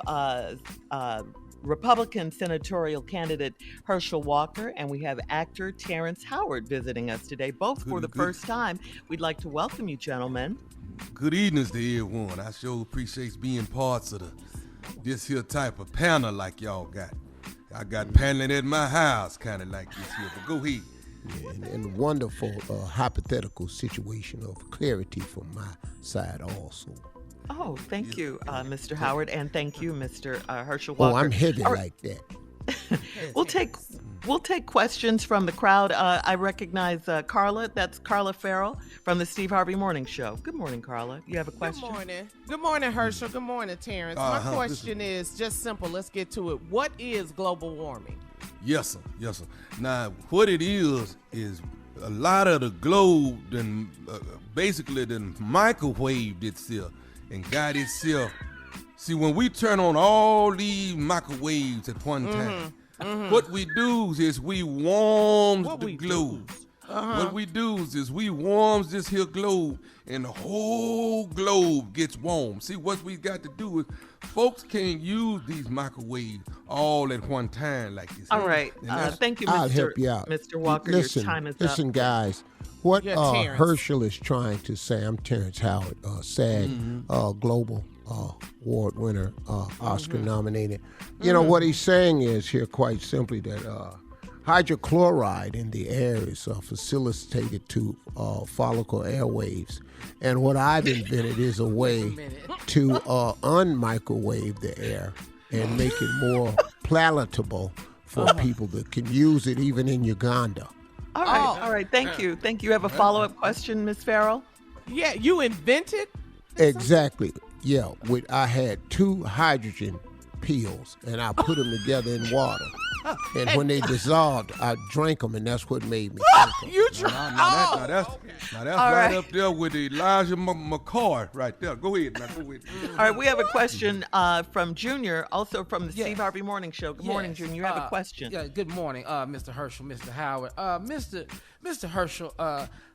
Republican senatorial candidate Herschel Walker, and we have actor Terence Howard visiting us today, both for the first time. We'd like to welcome you, gentlemen. Good evenings to everyone. I sure appreciate being parts of this here type of panel like y'all got. I got paneling at my house, kind of like this here, but go ahead. Yeah, and wonderful hypothetical situation of clarity from my side also. Oh, thank you, Mr. Howard, and thank you, Mr. Herschel Oh, Walker. I'm heavy All right, like that. We'll take questions from the crowd. I recognize Carla. That's Carla Farrell from the Steve Harvey Morning Show. Good morning, Carla. You have a question? Good morning. Good morning, Herschel. Good morning, Terrence. My question is just simple. Let's get to it. What is global warming? Yes, sir. Yes, sir. Now, what it is a lot of the globe then basically then microwaved itself and got itself. See, when we turn on all these microwaves at one time, what we do is we warm the globe. What we do is we warms this here globe, and the whole globe gets warm. See, what we got to do is folks can't use these microwaves all at one time like this. All right. Thank you, I'll help you out. Mr. Walker. Listen, your time is listen, up. guys. What Terrence. Herschel is trying to say, I'm Terence Howard, SAG Global Award winner, Oscar nominated. You know, what he's saying is here quite simply that hydrochloride in the air is facilitated to follicle airwaves. And what I've invented is a way to unmicrowave the air and make it more palatable for people that can use it even in Uganda. All right. Thank you. You have a follow-up question, Ms. Farrell? Yeah, you invented? Exactly. Yeah, I had 2 hydrogen pills, and I put them together in water. And when they dissolved, I drank them, and that's what made me drink 'em. You tried. Now that's right up there with Elijah McCoy right there. Go ahead. Now, go ahead. All right, we have a question from Junior, also from the Steve Harvey Morning Show. Good morning, Junior. You have a question. Yeah, good morning, Mr. Herschel, Mr. Howard. Mr. Herschel,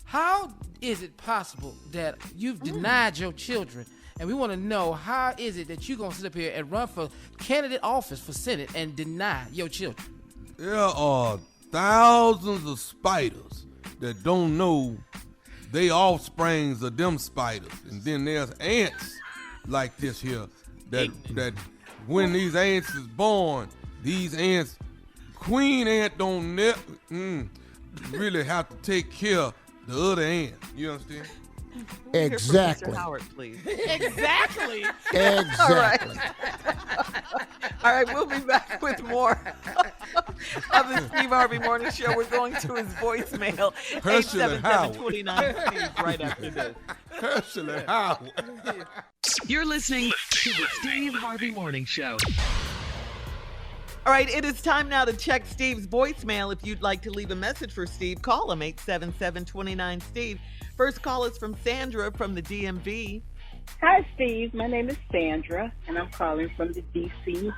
how is it possible that you've denied your children? And we want to know, how is it that you're going to sit up here and run for candidate office for Senate and deny your children? There are thousands of spiders that don't know they offsprings of them spiders. And then there's ants like this here that when these ants is born, these ants, queen ant don't really have to take care of the other ant. You understand? Exactly. Mr. Howard, please. Exactly. Exactly. All right, we'll be back with more of the Steve Harvey Morning Show. We're going to his voicemail. Herschel and Howard. 877-29 Steve right after this. Herschel and Howard. You're listening to the Steve Harvey Morning Show. All right, it is time now to check Steve's voicemail. If you'd like to leave a message for Steve, call him 877-29-STEVE. First call is from Sandra from the DMV. Hi, Steve. My name is Sandra, and I'm calling from the D.C.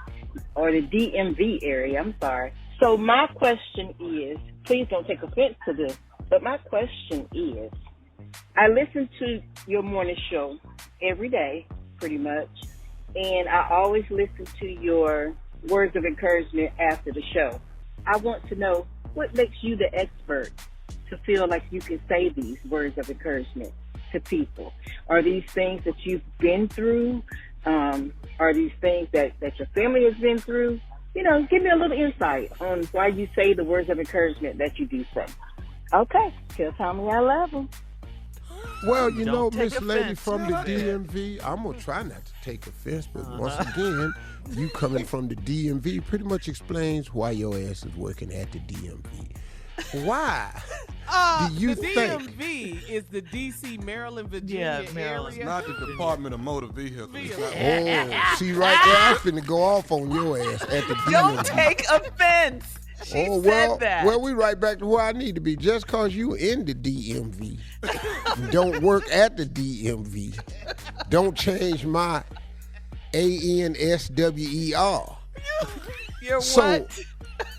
or the DMV area. I'm sorry. So my question is, please don't take offense to this, but my question is, I listen to your morning show every day, pretty much, and I always listen to your words of encouragement after the show. I want to know what makes you the expert to feel like you can say these words of encouragement to people. Are these things that you've been through? Are these things that your family has been through? You know, give me a little insight on why you say the words of encouragement that you do say. Okay, tell Tommy I love him. Well, you know, Don't take Miss Lady offense. from the DMV, I'm going to try not to take offense, but once again, you coming from the DMV pretty much explains why your ass is working at the DMV. Why do you the think? DMV is the D.C., Maryland, Virginia Maryland. area. Not the Department of Motor Vehicles. Oh, see right there, I'm finna go off on your ass at the DMV. Don't take offense. She said that. Well, we right back to where I need to be. Just cause you in the DMV, don't work at the DMV. Don't change my ANSWER. You're So what?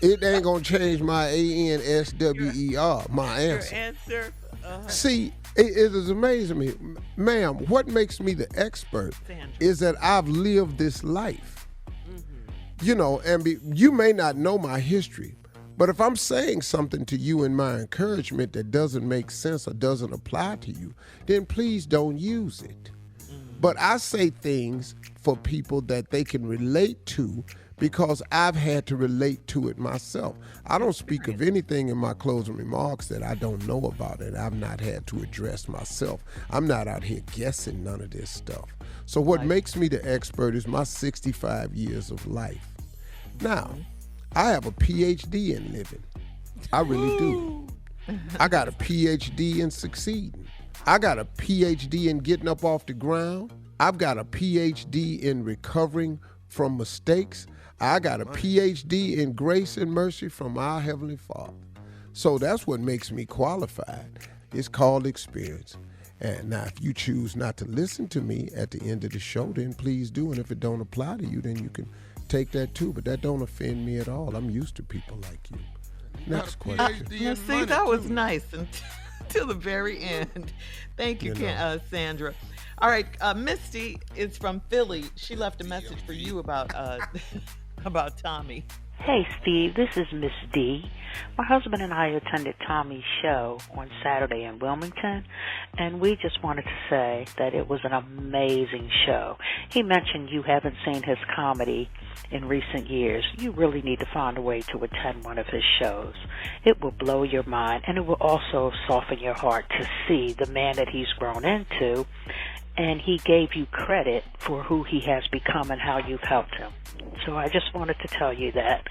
it ain't gonna change my ANSWER, my Your answer. answer? See, it is amazing me. Ma'am, what makes me the expert Sandra. is that I've lived this life. You know, and you may not know my history, but if I'm saying something to you in my encouragement that doesn't make sense or doesn't apply to you, then please don't use it. But I say things for people that they can relate to because I've had to relate to it myself. I don't speak of anything in my closing remarks that I don't know about and I've not had to address myself. I'm not out here guessing none of this stuff. So what makes me the expert is my 65 years of life. Now, I have a PhD in living. I really do. I got a PhD in succeeding. I got a PhD in getting up off the ground. I've got a PhD in recovering from mistakes. I got a PhD in grace and mercy from our Heavenly Father. So that's what makes me qualified. It's called experience. And now, if you choose not to listen to me at the end of the show, then please do. And if it don't apply to you, then you can take that too. But that don't offend me at all. I'm used to people like you. Next question. You see, that was nice until the very end. Thank you, Sandra. All right, Misty is from Philly. She left a message for you about about Tommy. Hey, Steve, this is Miss D. My husband and I attended Tommy's show on Saturday in Wilmington, and we just wanted to say that it was an amazing show. He mentioned you haven't seen his comedy in recent years. You really need to find a way to attend one of his shows. It will blow your mind, and it will also soften your heart to see the man that he's grown into, and he gave you credit for who he has become and how you've helped him. So I just wanted to tell you that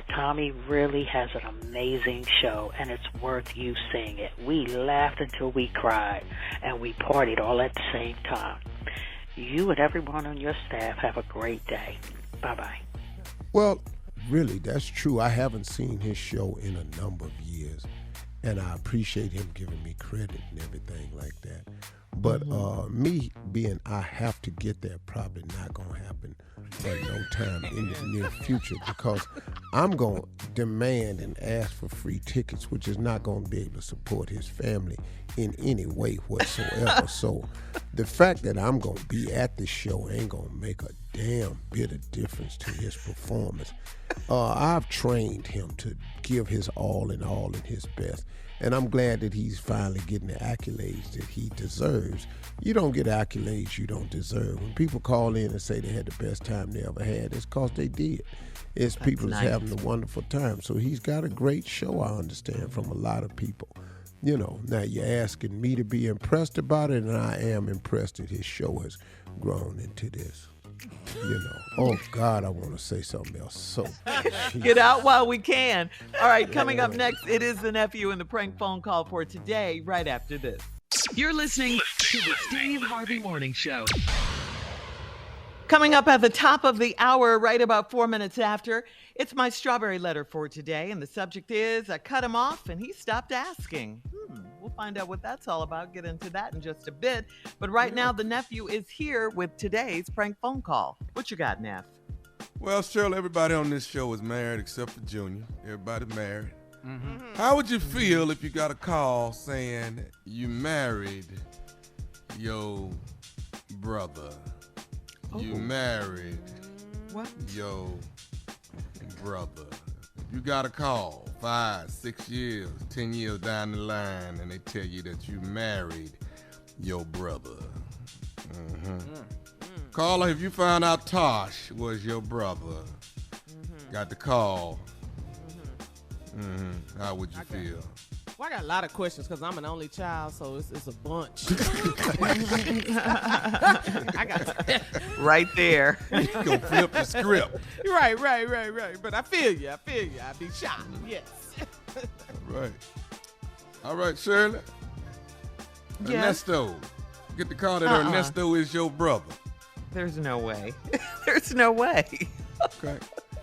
Tommy really has an amazing show, and it's worth you seeing it. We laughed until we cried, and we partied all at the same time. You and everyone on your staff have a great day. Bye-bye. Well, really, that's true. I haven't seen his show in a number of years, and I appreciate him giving me credit and everything like that. But me being I have to get there probably not going to happen at no time in the near future because I'm going to demand and ask for free tickets, which is not going to be able to support his family in any way whatsoever. So the fact that I'm going to be at the show ain't going to make a damn bit of difference to his performance. I've trained him to give his all and his best. And I'm glad that he's finally getting the accolades that he deserves. You don't get accolades you don't deserve. When people call in and say they had the best time they ever had, it's because they did. It's people that's having a wonderful time. So he's got a great show, I understand, from a lot of people. You know, now you're asking me to be impressed about it, and I am impressed that his show has grown into this. You know. Oh, God, I want to say something else. So, Get out while we can. All right, coming up next, it is the nephew and the prank phone call for today, right after this. You're listening to the Steve Harvey Morning Show. Coming up at the top of the hour, right about 4 minutes after, it's my strawberry letter for today. And the subject is, I cut him off and he stopped asking. We'll find out what that's all about. Get into that in just a bit. But right now, the nephew is here with today's prank phone call. What you got, Neff? Well, Shirley, everybody on this show is married except for Junior. Everybody married. How would you feel if you got a call saying you married your brother? You married your brother. You got a call 5, 6 years, 10 years down the line, and they tell you that you married your brother. Caller, if you found out Tosh was your brother, got the call, how would you feel? Well, I got a lot of questions because I'm an only child, so it's a bunch. I got right there. You gonna flip the script. Right. But I feel you. I'd be shocked. Yes. All right, Shirley. Yes. Ernesto. Get the call that Ernesto is your brother. There's no way. There's no way. Okay.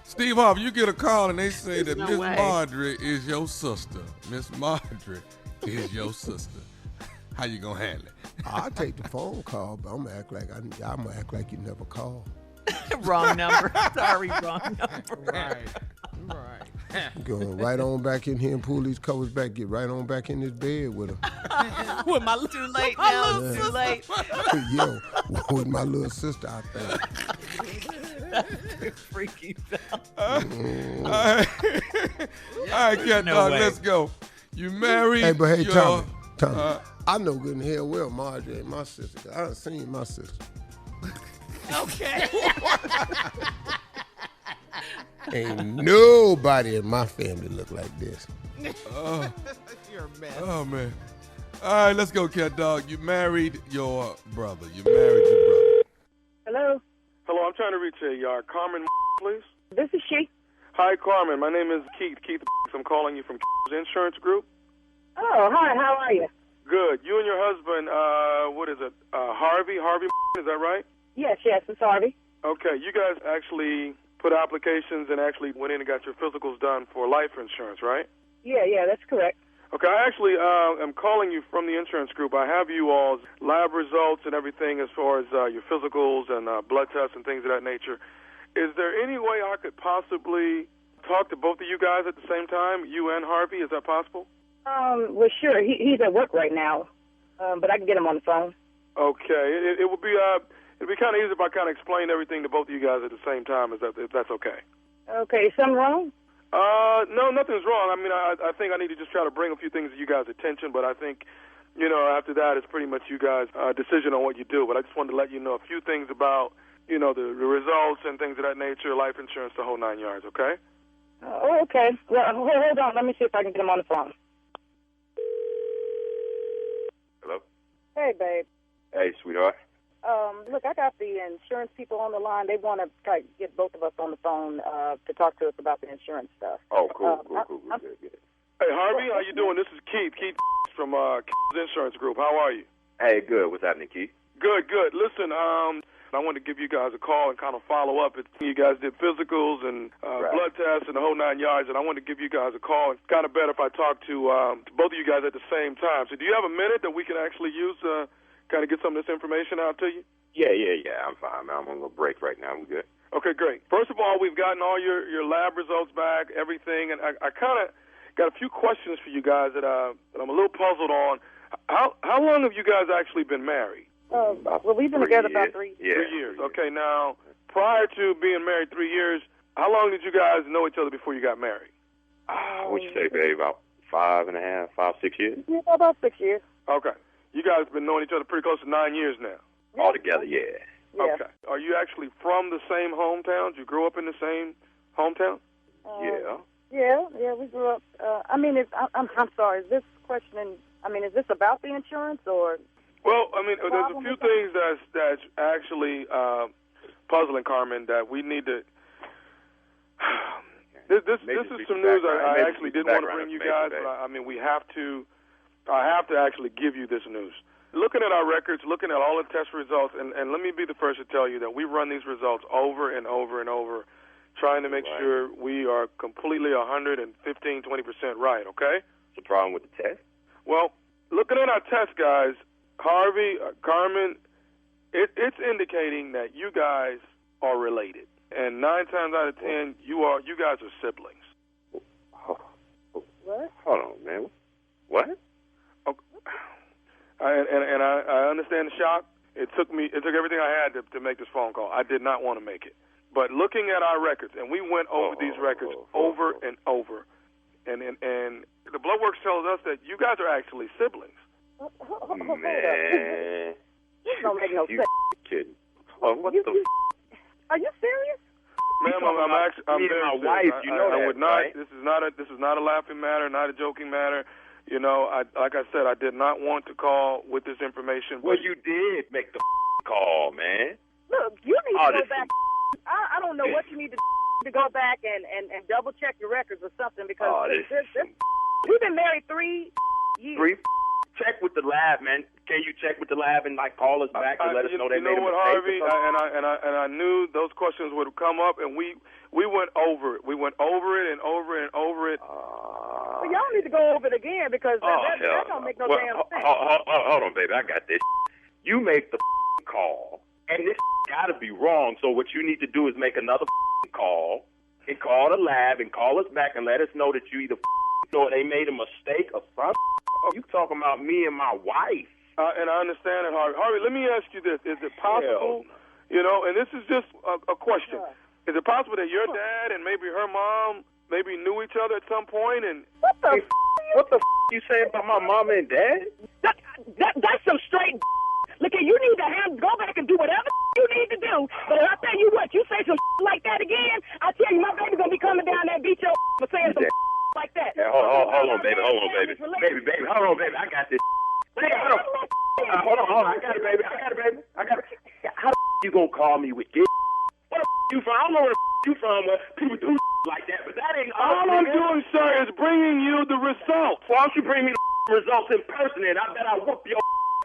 Steve Harvey, you get a call and they say that no Miss way. Marjorie is your sister. Miss Marjorie is your sister. How you gonna handle it? I'll take the phone call, but I'm gonna act like you never called. Wrong number. Sorry, wrong number. Right. Going right on back in here and pull these covers back. Get right on back in this bed with her. With my Too late now. It's too late. Yo, with my little sister out there. That's freaky stuff. All right, cat dog, let's go. You married. Hey, but hey, your, Tommy. I know good and hell well Marjorie ain't my sister. 'Cause I done seen my sister. Okay. Ain't nobody in my family look like this. You're a mess. Oh man. All right, let's go, cat dog. You married your brother. You married your brother. Hello? Hello, I'm trying to reach a Carmen, please. This is she. Hi, Carmen. My name is Keith. I'm calling you from Insurance Group. Oh, hi. How are you? Good. You and your husband, what is it? Harvey? Harvey, is that right? Yes, it's Harvey. Okay. You guys actually put applications and actually went in and got your physicals done for life insurance, right? Yeah, that's correct. Okay, I actually am calling you from the insurance group. I have you all's lab results and everything as far as your physicals and blood tests and things of that nature. Is there any way I could possibly talk to both of you guys at the same time, you and Harvey? Is that possible? Well, sure. He's at work right now, but I can get him on the phone. Okay. It would be it'd be kind of easy if I kind of explained everything to both of you guys at the same time. If that's okay? Okay. Something wrong? No, nothing's wrong. I mean, I think I need to just try to bring a few things to you guys' attention, but I think, after that, it's pretty much you guys' decision on what you do. But I just wanted to let you know a few things about, the results and things of that nature, life insurance, the whole 9 yards, okay? Okay. Well, hold on. Let me see if I can get him on the phone. Hello? Hey, babe. Hey, sweetheart. Look, I got the insurance people on the line. They want to get both of us on the phone to talk to us about the insurance stuff. Oh, cool. Good. Hey, Harvey, how you doing? This is Keith from Insurance Group. How are you? Hey, good. What's happening, Keith? Good. Listen, I wanted to give you guys a call and kind of follow up. You guys did physicals and blood tests and the whole 9 yards, and I wanted to give you guys a call. It's kind of better if I talk to both of you guys at the same time. So do you have a minute that we can actually use to kind of get some of this information out to you? Yeah. I'm fine, man. I'm on a little break right now. I'm good. Okay, great. First of all, we've gotten all your lab results back, everything, and I kind of got a few questions for you guys that I'm a little puzzled on. How long have you guys actually been married? Well, we've been together about 3 years. 3 years. Okay, now, prior to being married 3 years, how long did you guys know each other before you got married? What'd you say, babe? About 6 years? Yeah, about 6 years. Okay. You guys have been knowing each other pretty close to 9 years now. All together, yeah. Okay. Are you actually from the same hometown? Did you grow up in the same hometown? Yeah, we grew up. I'm sorry. Is this question? Is this about the insurance or? Well, there's a few things that's actually puzzling, Carmen, that we need to. This is some news I actually didn't want to bring you guys, but I mean, I have to actually give you this news. Looking at our records, looking at all the test results, and let me be the first to tell you that we run these results over and over and over, trying to make sure we are completely 115, 20% right, okay? What's the problem with the test? Well, looking at our test, guys, Harvey, Carmen, it's indicating that you guys are related. And 9 times out of 10, you guys are siblings. What? Hold on, man. What? Okay. I understand the shock. It took everything I had to make this phone call. I did not want to make it. But looking at our records, and we went over these records over and over, and the blood work tells us that you guys are actually siblings. Man. This don't make no sense. Kidding. Oh, what the Are you serious? Ma'am, I'm me and my wife, you know I that, would not. right? This is not a laughing matter, not a joking matter. You know, like I said, I did not want to call with this information. Well, you did make the call, man. Look, you need to go back. I don't know what you need to go back and double check your records or something because we've been married 3 years. Check with the lab, man. Can you check with the lab and call us back to let us know they made a mistake? Harvey, and I knew those questions would come up, and we went over it. We went over it and over and over it. Well, y'all need to go over it again because that don't make no damn sense. Hold on, baby. I got this. You make the call, and this got to be wrong. So what you need to do is make another call and call the lab and call us back and let us know that you either know they made a mistake or something. You talking about me and my wife. And I understand it, Harvey. Harvey, let me ask you this. Is it possible, you know, and this is just a question. Is it possible that your dad and maybe her mom maybe knew each other at some point? And What the you say about my mom and dad? That's some straight. Look, you need to go back and do whatever you need to do. But I tell you what, you say some like that again, I tell you my baby's going to be coming down there and beat your for saying some like that. Yeah, hold on, baby. Hold on, baby. Baby, hold on, baby. I got this. Baby, hold on. I got it, baby. How the you gonna call me with this? Where the you from? I don't know where you from, where people do like that, but that ain't all I'm doing, sir, is bringing you the results. Why don't you bring me the results in person, and I bet I'll whoop your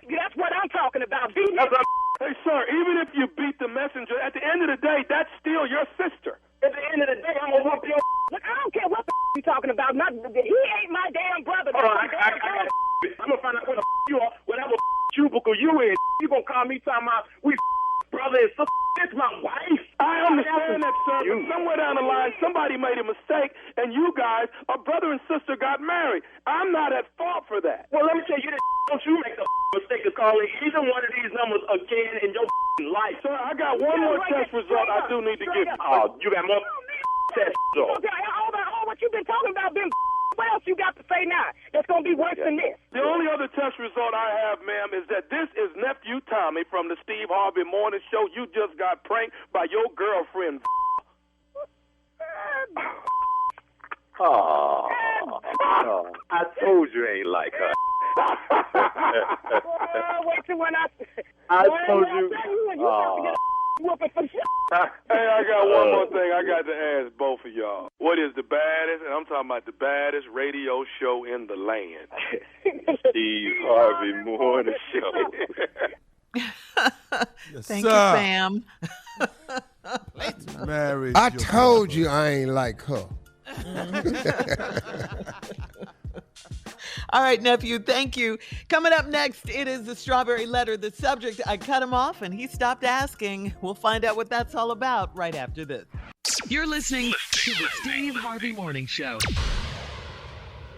That's what I'm talking about. Hey, sir, even if you beat the messenger, at the end of the day, that's still your sister. At the end of the day, I'm gonna whoop your Look, I don't care what you talking about. He ain't my damn brother. Hold on, I'm gonna find out where the you are, whatever cubicle you in. You gonna call me talking about we brother and sister? That's my wife. I understand that, sir, but somewhere down the line, somebody made a mistake, and you guys, a brother and sister, got married. I'm not at fault for that. Well, let me tell you this. Don't you make the mistake of calling either one of these numbers again in your life. Sir, I got one more test result I do need to give you. Oh, you got more test results. All what you've been talking about been what else you got to say now that's going to be worse than this? The only other test result I have, ma'am, is that this is Nephew Tommy from the Steve Harvey Morning Show. You just got pranked by your girlfriend. Oh, I told you ain't like her. Wait till when I told you. Hey, I got one more thing I got to ask both of y'all. What is the baddest, and I'm talking about the baddest radio show in the land? Steve Harvey Morning Show. Thank you, Sam. I told you I ain't like her. All right, nephew, thank you. Coming up next, it is the Strawberry Letter. The subject, I cut him off and he stopped asking. We'll find out what that's all about right after this. You're listening to the Steve Harvey Morning Show.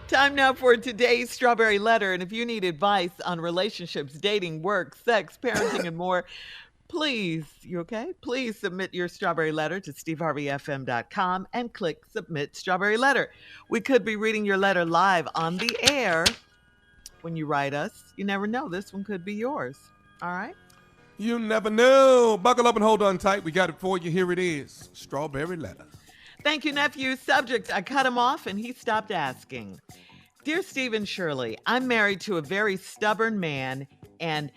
Time now for today's Strawberry Letter. And if you need advice on relationships, dating, work, sex, parenting, and more, please, you okay? Please submit your Strawberry Letter to steveharveyfm.com and click Submit Strawberry Letter. We could be reading your letter live on the air when you write us. You never know. This one could be yours. All right? You never know. Buckle up and hold on tight. We got it for you. Here it is. Strawberry Letter. Thank you, nephew. Subject, I cut him off and he stopped asking. Dear Steve and Shirley, I'm married to a very stubborn man, and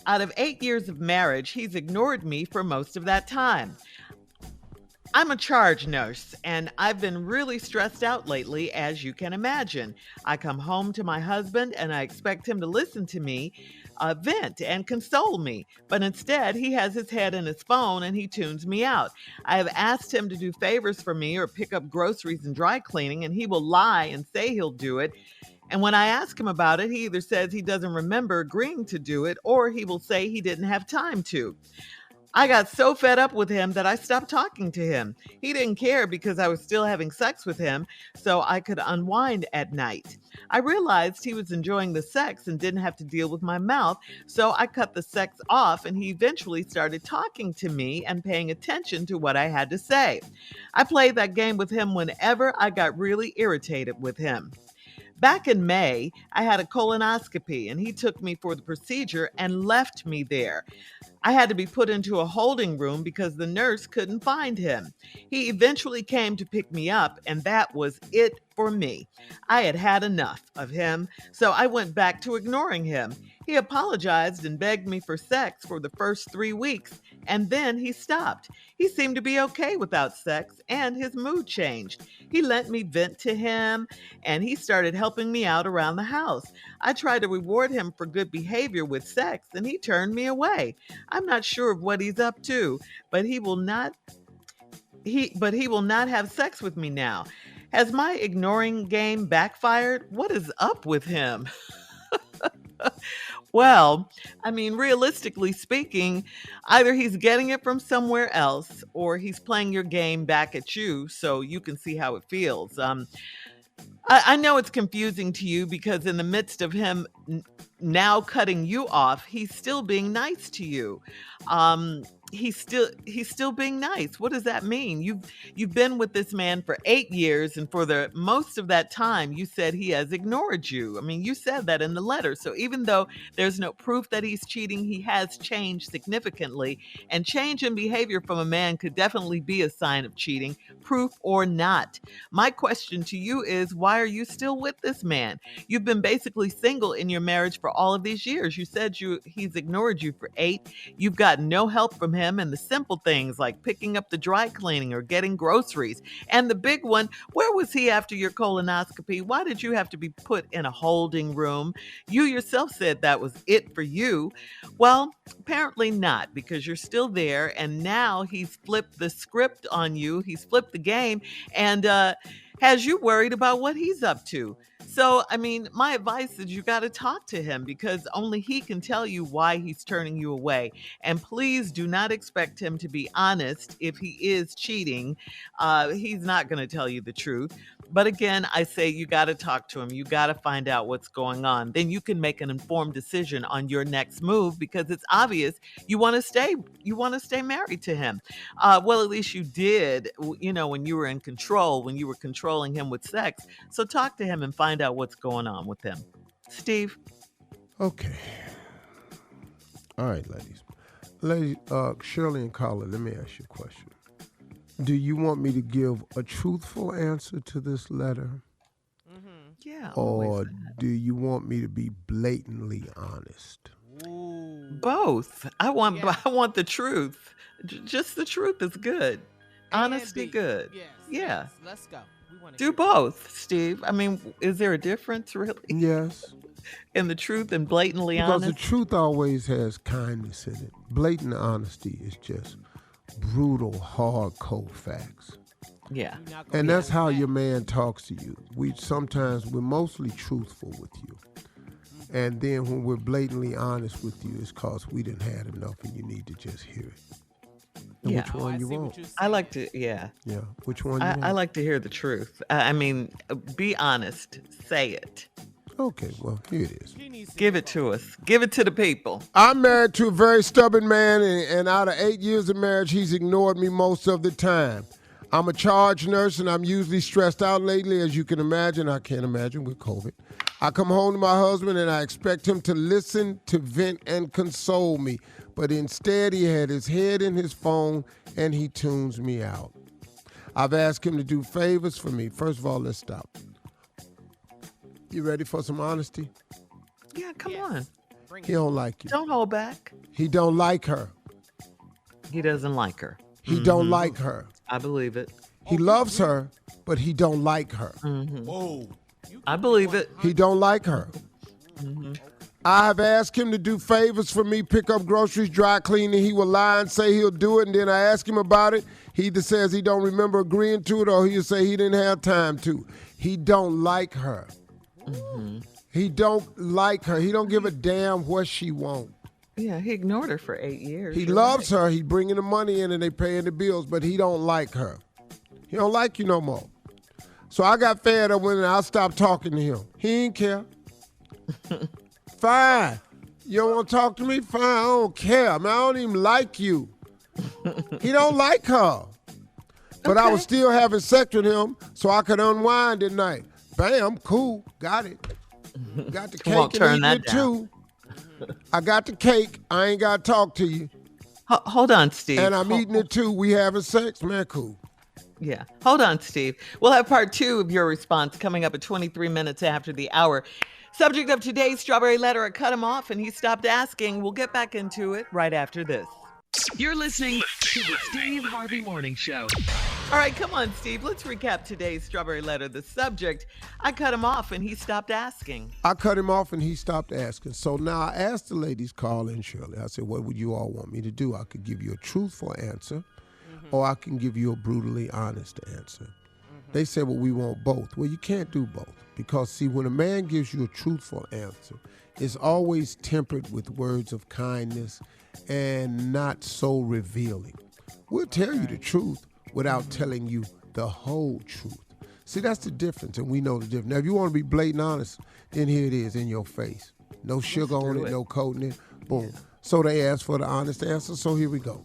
Out of 8 years of marriage, he's ignored me for most of that time. I'm a charge nurse, and I've been really stressed out lately, as you can imagine. I come home to my husband, and I expect him to listen to me, vent, and console me. But instead, he has his head in his phone, and he tunes me out. I have asked him to do favors for me or pick up groceries and dry cleaning, and he will lie and say he'll do it. And when I ask him about it, he either says he doesn't remember agreeing to do it, or he will say he didn't have time to. I got so fed up with him that I stopped talking to him. He didn't care because I was still having sex with him, so I could unwind at night. I realized he was enjoying the sex and didn't have to deal with my mouth, so I cut the sex off, and he eventually started talking to me and paying attention to what I had to say. I played that game with him whenever I got really irritated with him. Back in May, I had a colonoscopy, and he took me for the procedure and left me there. I had to be put into a holding room because the nurse couldn't find him. He eventually came to pick me up, and that was it for me. I had had enough of him, so I went back to ignoring him. He apologized and begged me for sex for the first 3 weeks, and then he stopped. He seemed to be okay without sex, and his mood changed. He let me vent to him, and he started helping me out around the house. I tried to reward him for good behavior with sex, and he turned me away. I'm not sure of what he's up to, but he will not have sex with me now. Has my ignoring game backfired? What is up with him? Well, I mean, realistically speaking, either he's getting it from somewhere else or he's playing your game back at you so you can see how it feels. I know it's confusing to you because in the midst of him now cutting you off, he's still being nice to you. He's still being nice. What does that mean? You've been with this man for 8 years, and for the most of that time, you said he has ignored you. I mean, you said that in the letter. So even though there's no proof that he's cheating, he has changed significantly. And change in behavior from a man could definitely be a sign of cheating, proof or not. My question to you is, why are you still with this man? You've been basically single in your marriage for all of these years. You said he's ignored you for 8. You've gotten no help from him in the simple things like picking up the dry cleaning or getting groceries. And the big one, where was he after your colonoscopy? Why did you have to be put in a holding room? You yourself said that was it for you. Well, apparently not, because you're still there, and now he's flipped the script on you. He's flipped the game and has you worried about what he's up to. So, I mean, my advice is you got to talk to him because only he can tell you why he's turning you away. And please do not expect him to be honest if he is cheating. He's not going to tell you the truth. But again, I say you got to talk to him. You got to find out what's going on. Then you can make an informed decision on your next move because it's obvious you want to stay married to him. Well, at least you did, when you were in control, when you were controlling him with sex. So talk to him and find out what's going on with him. Steve? Okay. All right, ladies. Shirley and Carla, let me ask you a question. Do you want me to give a truthful answer to this letter? Mm-hmm. Yeah. Or do you want me to be blatantly honest? Ooh. Both. I want the truth. Just the truth is good. Honesty good. Yes. Yeah. Let's go. Do both, Steve. I mean, is there a difference, really? Yes. In the truth and blatantly because honest? The truth always has kindness in it. Blatant honesty is just brutal, hard, cold facts. Yeah. And that's how your man talks to you. We're mostly truthful with you. And then when we're blatantly honest with you, it's because we didn't have enough and you need to just hear it. And which one you want? I like to, yeah. Yeah, which one you want? I like to hear the truth. I mean, be honest. Say it. Okay, well, here it is. Give it to us. Give it to the people. I'm married to a very stubborn man, and out of 8 years of marriage, he's ignored me most of the time. I'm a charge nurse, and I'm usually stressed out lately, as you can imagine. I can't imagine with COVID. I come home to my husband, and I expect him to listen, to vent, and console me. But instead, he had his head in his phone, and he tunes me out. I've asked him to do favors for me. First of all, let's stop. You ready for some honesty? Yeah, come on. He don't like you. Don't hold back. He don't like her. He doesn't like her. He don't like her. I believe it. He loves her, but he don't like her. Whoa. I believe it. He don't like her. I've asked him to do favors for me, pick up groceries, dry cleaning. He will lie and say he'll do it, and then I ask him about it. He either says he don't remember agreeing to it, or he'll say he didn't have time to. He don't like her. He don't like her. He don't give a damn what she wants. Yeah, he ignored her for 8 years. He loves her. He bringing the money in and they paying the bills, but he don't like her. He don't like you no more. So I got fed up when I stopped talking to him. He ain't care. Fine. You don't want to talk to me? Fine, I don't care. I don't even like you. He don't like her. But I was still having sex with him so I could unwind at night. Bam, cool. Got it. Got the cake and eating it too. I got the cake. I ain't got to talk to you. Hold on, Steve. And I'm eating it too. We having sex. Man, cool. Yeah. Hold on, Steve. We'll have part 2 of your response coming up at 23 minutes after the hour. Subject of today's Strawberry Letter, I cut him off and he stopped asking. We'll get back into it right after this. You're listening to the Steve Harvey Morning Show. All right, come on, Steve. Let's recap today's Strawberry Letter. The subject, I cut him off and he stopped asking. I cut him off and he stopped asking. So now I asked the ladies, Carla and Shirley, I said, what would you all want me to do? I could give you a truthful answer or I can give you a brutally honest answer. They said, well, we want both. Well, you can't do both because, see, when a man gives you a truthful answer, it's always tempered with words of kindness and not so revealing. We'll tell you the truth without telling you the whole truth. See, that's the difference, and we know the difference. Now, if you want to be blatant honest, then here it is in your face. No sugar on it, no coating it, boom. So they asked for the honest answer, so here we go.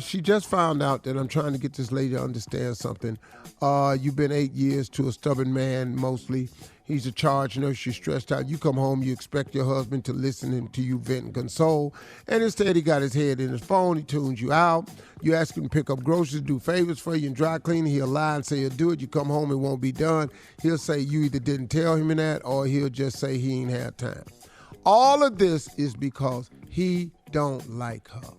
She just found out that I'm trying to get this lady to understand something. You've been 8 years to a stubborn man, mostly. He's a charge nurse. You're stressed out. You come home, you expect your husband to listen to you vent and console. And instead, he got his head in his phone. He tunes you out. You ask him to pick up groceries, do favors for you, and dry cleaning. He'll lie and say he'll do it. You come home, it won't be done. He'll say you either didn't tell him that or he'll just say he ain't had time. All of this is because he don't like her.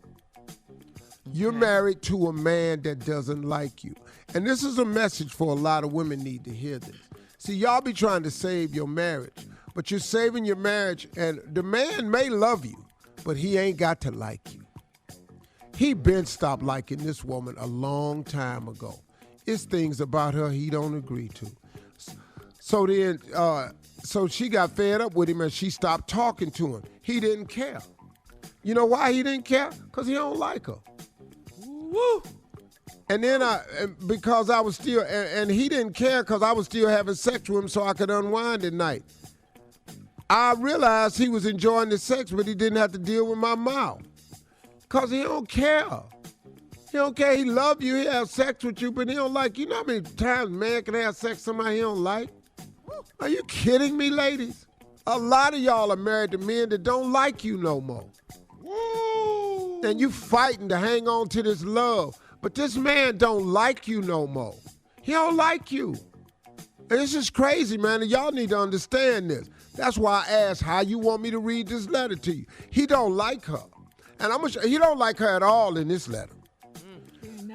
You're married to a man that doesn't like you. And this is a message for a lot of women need to hear this. See, y'all be trying to save your marriage, but you're saving your marriage, and the man may love you, but he ain't got to like you. He been stopped liking this woman a long time ago. It's things about her he don't agree to. So then, so she got fed up with him and she stopped talking to him. He didn't care. You know why he didn't care? Because he don't like her. Woo! And then because I was still, and he didn't care because I was still having sex with him so I could unwind at night. I realized he was enjoying the sex, but he didn't have to deal with my mouth. Because he don't care. He don't care. He love you. He have sex with you, but he don't like you. You know how many times a man can have sex with somebody he don't like? Are you kidding me, ladies? A lot of y'all are married to men that don't like you no more. Woo! And you fighting to hang on to this love. But this man don't like you no more. He don't like you. And this is crazy, man. And y'all need to understand this. That's why I asked how you want me to read this letter to you. He don't like her. And he don't like her at all in this letter.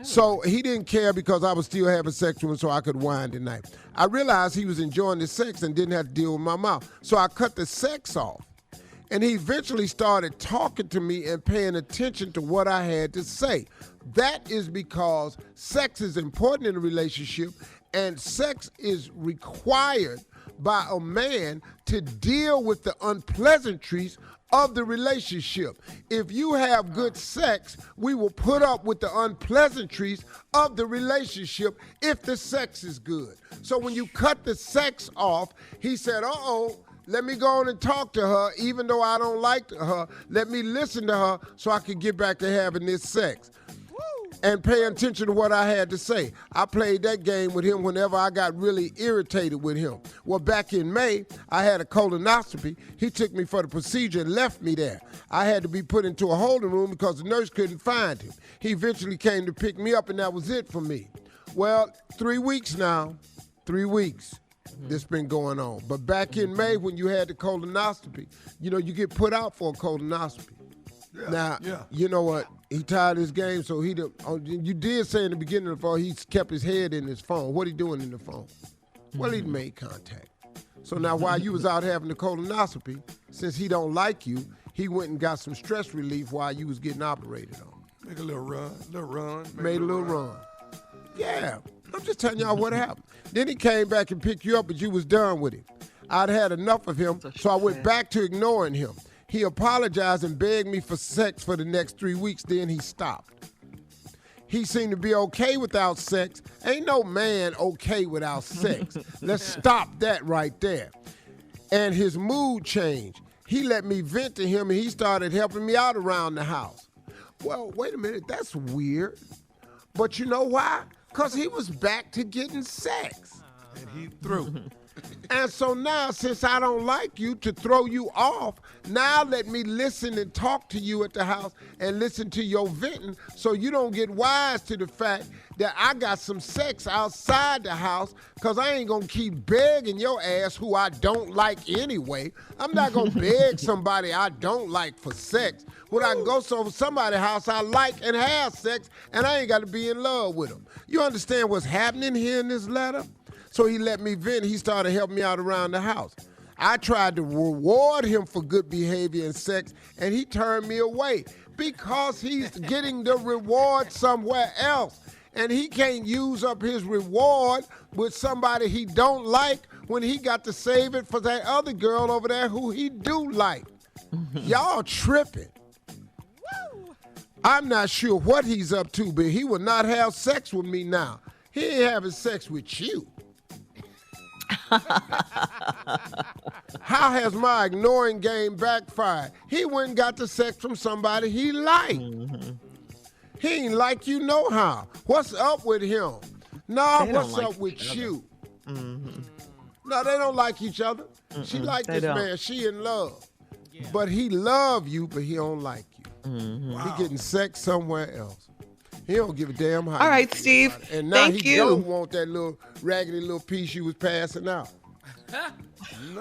So he didn't care because I was still having sex with him so I could wind at night. I realized he was enjoying the sex and didn't have to deal with my mouth. So I cut the sex off. And he eventually started talking to me and paying attention to what I had to say. That is because sex is important in a relationship, and sex is required by a man to deal with the unpleasantries of the relationship. If you have good sex, we will put up with the unpleasantries of the relationship if the sex is good. So when you cut the sex off, he said, let me go on and talk to her, even though I don't like her. Let me listen to her so I can get back to having this sex. And pay attention to what I had to say. I played that game with him whenever I got really irritated with him. Well, back in May, I had a colonoscopy. He took me for the procedure and left me there. I had to be put into a holding room because the nurse couldn't find him. He eventually came to pick me up, and that was it for me. Well, 3 weeks now. 3 weeks. that's been going on. But back in May when you had the colonoscopy, you get put out for a colonoscopy. Now, you know what? He tired his game, so you did say in the beginning of the phone, he kept his head in his phone. What he doing in the phone? Well, he made contact. So now while you was out having the colonoscopy, since he don't like you, he went and got some stress relief while you was getting operated on. Make a little run. Made a little run. Yeah. I'm just telling y'all what happened. Then he came back and picked you up, but you was done with him. I'd had enough of him, so I went back to ignoring him. He apologized and begged me for sex for the next 3 weeks, then he stopped. He seemed to be okay without sex. Ain't no man okay without sex. Let's stop that right there. And his mood changed. He let me vent to him, and he started helping me out around the house. Well, wait a minute, that's weird. But you know why? Because he was back to getting sex. And he threw. And so now, since I don't like you to throw you off, now let me listen and talk to you at the house and listen to your venting so you don't get wise to the fact that I got some sex outside the house, because I ain't going to keep begging your ass who I don't like anyway. I'm not going to beg somebody I don't like for sex when I can go to somebody's house I like and have sex, and I ain't got to be in love with them. You understand what's happening here in this letter? So he let me vent. He started helping me out around the house. I tried to reward him for good behavior and sex, and he turned me away because he's getting the reward somewhere else. And he can't use up his reward with somebody he don't like when he got to save it for that other girl over there who he do like. Y'all tripping. I'm not sure what he's up to, but he will not have sex with me now. He ain't having sex with you. How has my ignoring game backfired? He went and got the sex from somebody he liked. He ain't like you no how. What's up with him? No, what's up with you? No, they don't like each other. She like this man. She in love. Yeah. But he love you, but he don't like you. Wow. He getting sex somewhere else. He don't give a damn how. All right, Steve. And now Thank he you. don't want that little raggedy little piece you was passing out.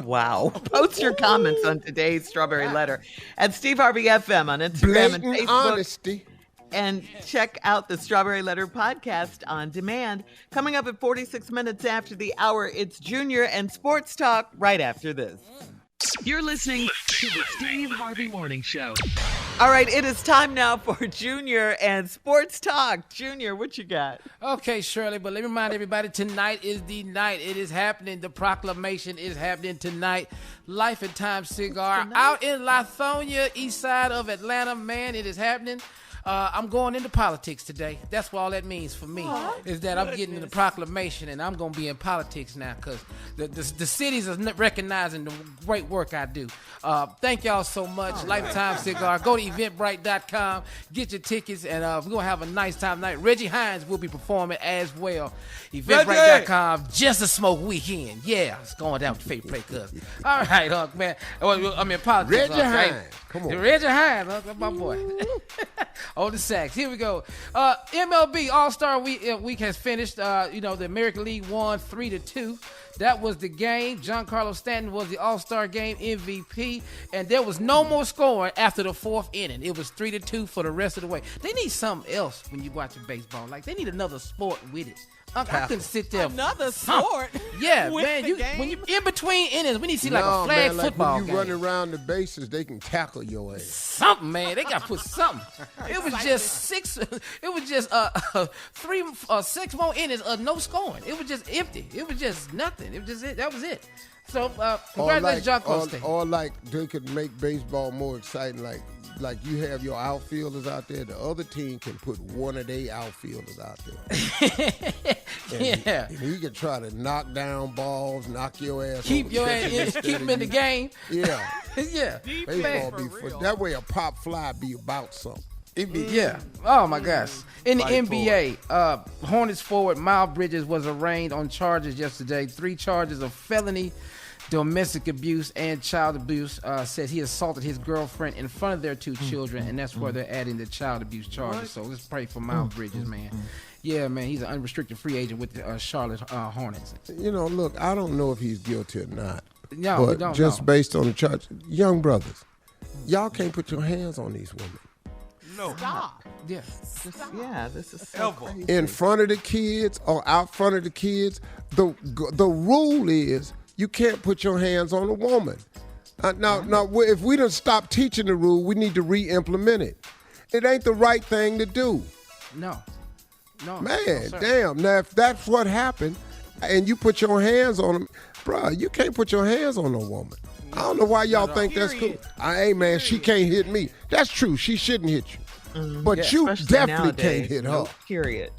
Wow. Post your comments on today's Strawberry Letter at Steve Harvey FM on Instagram and Facebook. Honesty. And check out the Strawberry Letter podcast on demand. Coming up at 46 minutes after the hour, it's Junior and Sports Talk right after this. You're listening to the Steve Harvey Morning Show. All right, it is time now for Junior and Sports Talk. Junior, what you got? Okay, Shirley, but let me remind everybody, tonight is the night. It is happening. The proclamation is happening tonight. Life and Time Cigar out in Lithonia, east side of Atlanta. Man, it is happening. I'm going into politics today. That's what all that means for me, is that I'm getting the proclamation and I'm going to be in politics now because the cities are recognizing the great work I do. Thank y'all so much. Lifetime Cigar. Go to eventbrite.com. Get your tickets, and we're going to have a nice time tonight. Reggie Hines will be performing as well. Eventbrite.com. Just a smoke weekend. Yeah, it's going down with your favorite play, cuz. All right, man. I'm in politics. Reggie Hines. Come on. Reggie Hines, that's my boy. On the sacks. Here we go. MLB All-Star Week has finished. The American League won 3-2. That was the game. Giancarlo Stanton was the All-Star Game MVP, and there was no more scoring after the fourth inning. It was 3-2 for the rest of the way. They need something else when you watching baseball. Like, they need another sport with it. I couldn't sit there. Another sport? Yeah, man. When you in between innings, we need to see like a flag football when you running around the bases, they can tackle your ass. Something, man. They got to put something. It was just six. It was just 6 more innings of no scoring. It was just empty. It was just nothing. It was just it. That was it. So congratulations, Giancarlo Stanton. Or like they could make baseball more exciting, like you have your outfielders out there, the other team can put one of their outfielders out there. And he can try to knock down balls, knock your ass keep your ass keep him in the game. Yeah. Yeah. Baseball be for that way a pop fly be about something. Yeah. Oh, my gosh. In the NBA, Hornets forward Miles Bridges was arraigned on charges yesterday. 3 charges of felony domestic abuse and child abuse. Says he assaulted his girlfriend in front of their 2 children, and that's where they're adding the child abuse charges. So let's pray for Miles Bridges, man. Yeah, man, he's an unrestricted free agent with the Charlotte Hornets. You know, look, I don't know if he's guilty or not. No, we but don't just know. based on the charge, young brothers, y'all can't put your hands on these women. No. Stop. Yeah. This is so crazy. In front of the kids or out front of the kids, the rule is you can't put your hands on a woman. Now, if we don't stop teaching the rule, we need to re-implement it. It ain't the right thing to do. No. Man, damn. Now, if that's what happened and you put your hands on them, bro, you can't put your hands on a woman. I don't know why y'all think that's cool. Hey, man, she can't hit me. That's true. She shouldn't hit you. But you Especially definitely nowadays. can't hit her. No, period.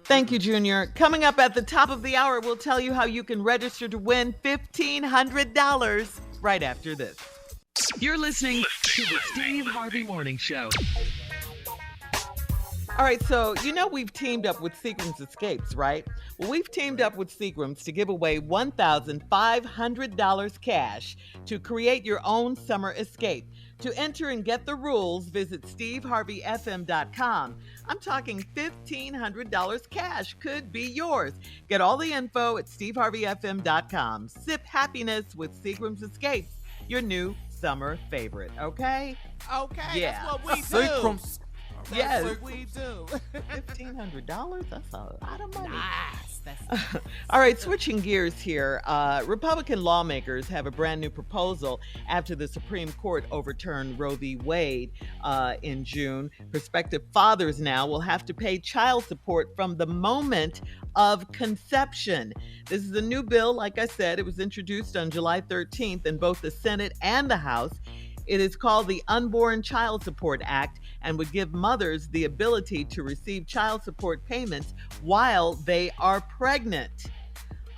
Thank you, Junior. Coming up at the top of the hour, we'll tell you how you can register to win $1,500 right after this. You're listening to the Steve Harvey Morning Show. All right, so you know we've teamed up with Seagram's Escapes, right? Well, we've teamed up with Seagram's to give away $1,500 cash to create your own summer escape. To enter and get the rules, visit steveharveyfm.com. I'm talking $1,500 cash could be yours. Get all the info at steveharveyfm.com. Sip happiness with Seagram's Escapes, your new summer favorite, okay? Okay, Yeah. that's what we do. Seagram's. Yes. That's what we do. $1,500? That's a lot of money. Nice. That's All right, switching gears here. Republican lawmakers have a brand new proposal after the Supreme Court overturned Roe v. Wade in June. Prospective fathers now will have to pay child support from the moment of conception. This is a new bill. Like I said, it was introduced on July 13th in both the Senate and the House. It is called the Unborn Child Support Act and would give mothers the ability to receive child support payments while they are pregnant.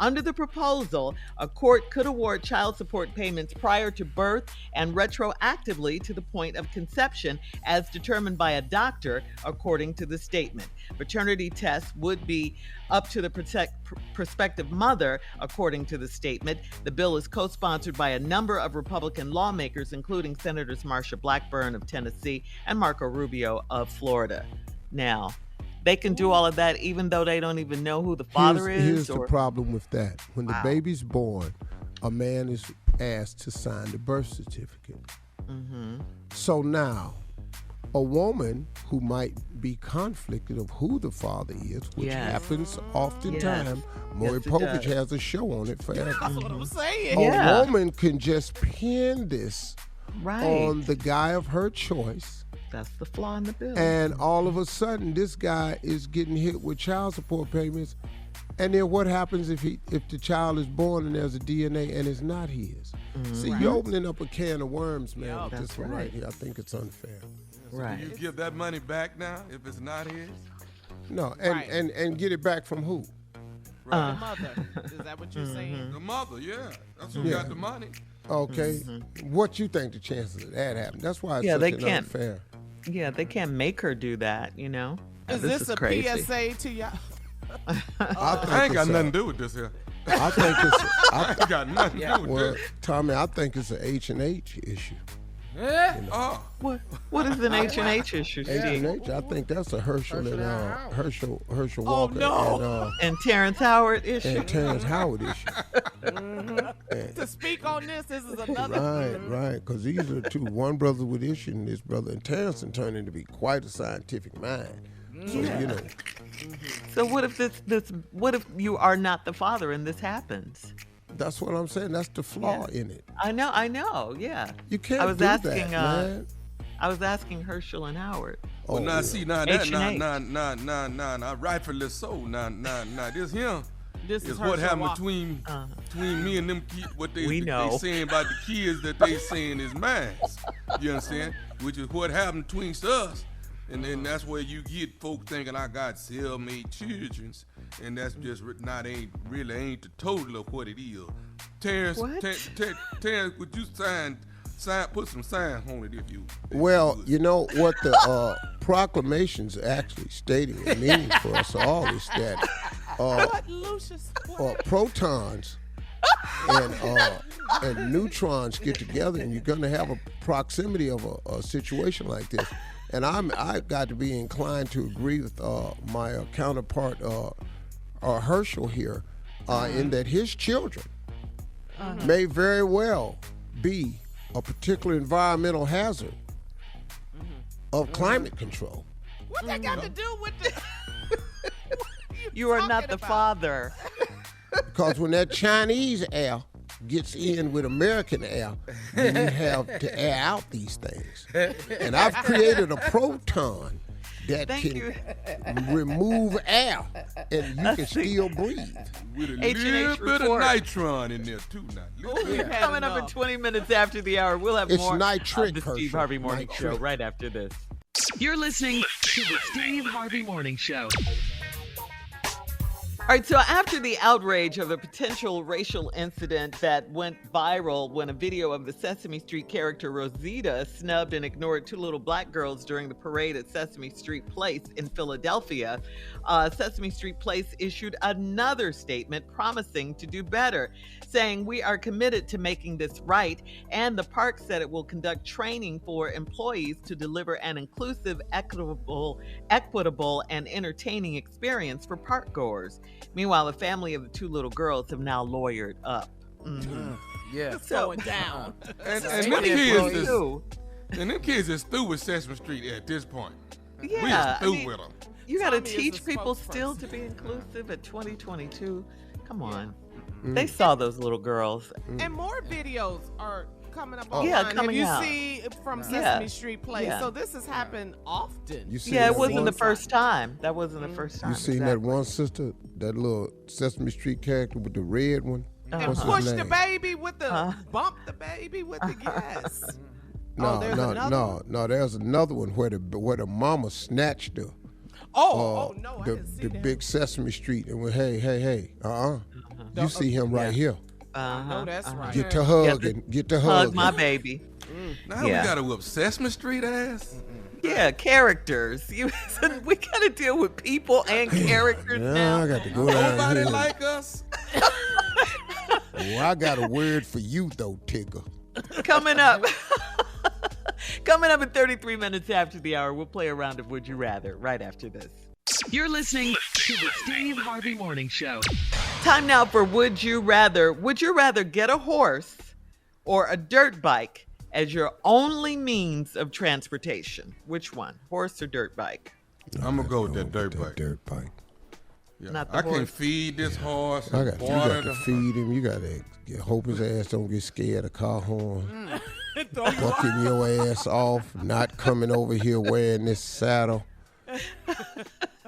Under the proposal, a court could award child support payments prior to birth and retroactively to the point of conception as determined by a doctor, according to the statement. Paternity tests would be up to the prospective mother, according to the statement. The bill is co-sponsored by a number of Republican lawmakers, including Senators Marsha Blackburn of Tennessee and Marco Rubio of Florida. Now, they can do all of that even though they don't even know who the father is? Here's the problem with that. When the Wow. baby's born, a man is asked to sign the birth certificate. Mm-hmm. So now, a woman who might be conflicted of who the father is, which Yes. happens oftentimes. Maury Yes, it Povich does. has a show on it forever. That's what I'm saying. A woman can just pin this Right. on the guy of her choice. That's the flaw in the bill. And all of a sudden, this guy is getting hit with child support payments. And then what happens if the child is born and there's a DNA and it's not his? See, Right. you're opening up a can of worms, man, Yeah, with that's this one right right. here. I think it's unfair. Right. Do you give that money back now if it's not his? No, and, Right. and get it back from who? The mother. Is that what you're saying? The mother, yeah. That's who Yeah. got the money. Okay. What you think the chances of that happening? That's why it's Yeah, such they an can't- unfair. Yeah, they can't make her do that, you know? Is This this is a crazy. PSA to y'all? I ain't got nothing to do with this here. I think it's I ain't got nothing to do with well, this. Tommy, I think it's an H&H issue. Oh, What is an H&H issue, Steve? H&H, I think that's a Herschel and Herschel Oh, Walker no. And Terence Howard issue? and Terence Howard issue. To speak on this is another. Right, because these are the two. One brother with issue and this brother. And Terence turned into be quite a scientific mind. So, you know. So what if what if you are not the father and this happens? That's what I'm saying. That's the flaw in it. I know, yeah. You can't I was do asking, that, man. I was asking Herschel and Howard. well, now, see, now, that, H&H. nah, rightfully so. Nah, this here This is is what Herschel happened Walker. between me and them kids, what they We know. saying about the kids that they saying is mine. You understand? Which is what happened between us. And then that's where you get folks thinking I got cell-mate children, and that's just ain't the total of what it is. Terence, What? Terence, would you put some signs on it if you? Well, you know what the proclamations actually stating and meaning for us all is that What, Lucius? What? protons and neutrons get together, and you're going to have a proximity of a situation like this. And I got to be inclined to agree with my counterpart, Herschel here, in that his children may very well be a particular environmental hazard of climate control. What that got to do with the... You are not the father. Because when that Chinese air gets in with American air, then you have to air out these things. And I've created a proton that can remove air, and you can still breathe. With a little bit of nitron in there, too. Coming up in 20 minutes after the hour, we'll have more nitric, of the Steve Harvey Morning Show right after this. You're listening to the Steve Harvey Morning Show. All right, so after the outrage of a potential racial incident that went viral when a video of the Sesame Street character Rosita snubbed and ignored two little black girls during the parade at Sesame Street Place in Philadelphia, Sesame Street Place issued another statement promising to do better, saying, "We are committed to making this right," and the park said it will conduct training for employees to deliver an inclusive, equitable, and entertaining experience for park goers. Meanwhile, the family of the two little girls have now lawyered up. Yeah. It's going down. And them kids is through with Sesame Street at this point. Yeah, we is through with them. You got to teach people still to be inclusive at 2022. Come on. They saw those little girls. And more videos are coming up Oh. online. Yeah, coming Have out. you see from Sesame Street Place? Yeah. So this has happened often. It wasn't the first time. That wasn't the first time. You seen that one sister, that little Sesame Street character with the red one? And What's his push the name? baby with the bump the baby with the gas. No, there's no, another no, no. There's another one where the mama snatched her. No, I didn't see the that. big Sesame Street, and went, hey, you see him right here. No, that's right. Get to hugging, get to Hug hugging. my baby. Now we got to whip Sesame Street ass. Yeah, characters. We got to deal with people and characters now. I got to go down Nobody here. like us. Well, I got a word for you though, Tigger. Coming up. Coming up in 33 minutes after the hour, we'll play a round of Would You Rather right after this. You're listening to the Steve Harvey Morning Show. Time now for Would You Rather. Would you rather get a horse or a dirt bike as your only means of transportation? Which one? Horse or dirt bike? I'm going to go with that dirt bike. Dirt bike. Yeah. Not the I horse. can't feed this horse. You and got water to the- feed him. You got to hope his ass don't get scared of car horn. Bucking your ass off, not coming over here wearing this saddle.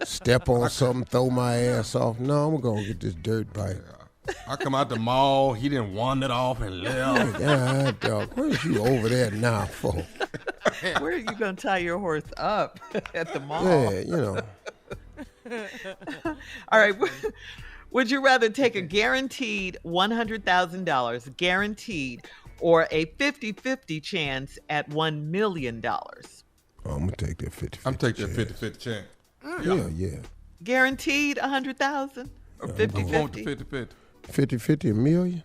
Step on something, throw my ass off. No, I'm going to get this dirt bike. I come out the mall, he didn't wander off and left. God, dog, where's you over there now for? Where are you going to tie your horse up? At the mall? Yeah, you know. All right. Would you rather take a guaranteed $100,000, guaranteed, or a 50-50 chance at $1 million? Oh, I'm going to take that 50-50 I'm taking chance. that 50-50 chance. Yeah. Guaranteed 100,000 or I'm going to 50-50? 50-50. 50-50 a million?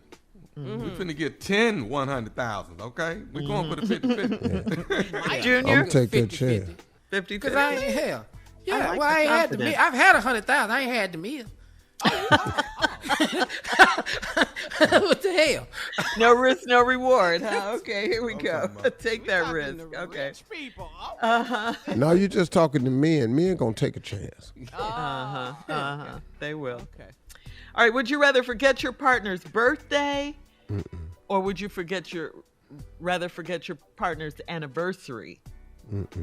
We finna get 10 100,000, okay? We going for the 50-50. Junior? I'm going to take that chance. 50-50? Because I ain't hell. Yeah, like well, the I ain't had the confidence. meal. I've had 100,000. I ain't had the meal. What the hell? No risk, no reward, huh? Okay, here we go. Take that risk. Okay. People. No, you just talking to men. Men going to take a chance. They will. Okay. All right, would you rather forget your partner's birthday or would you rather forget your partner's anniversary?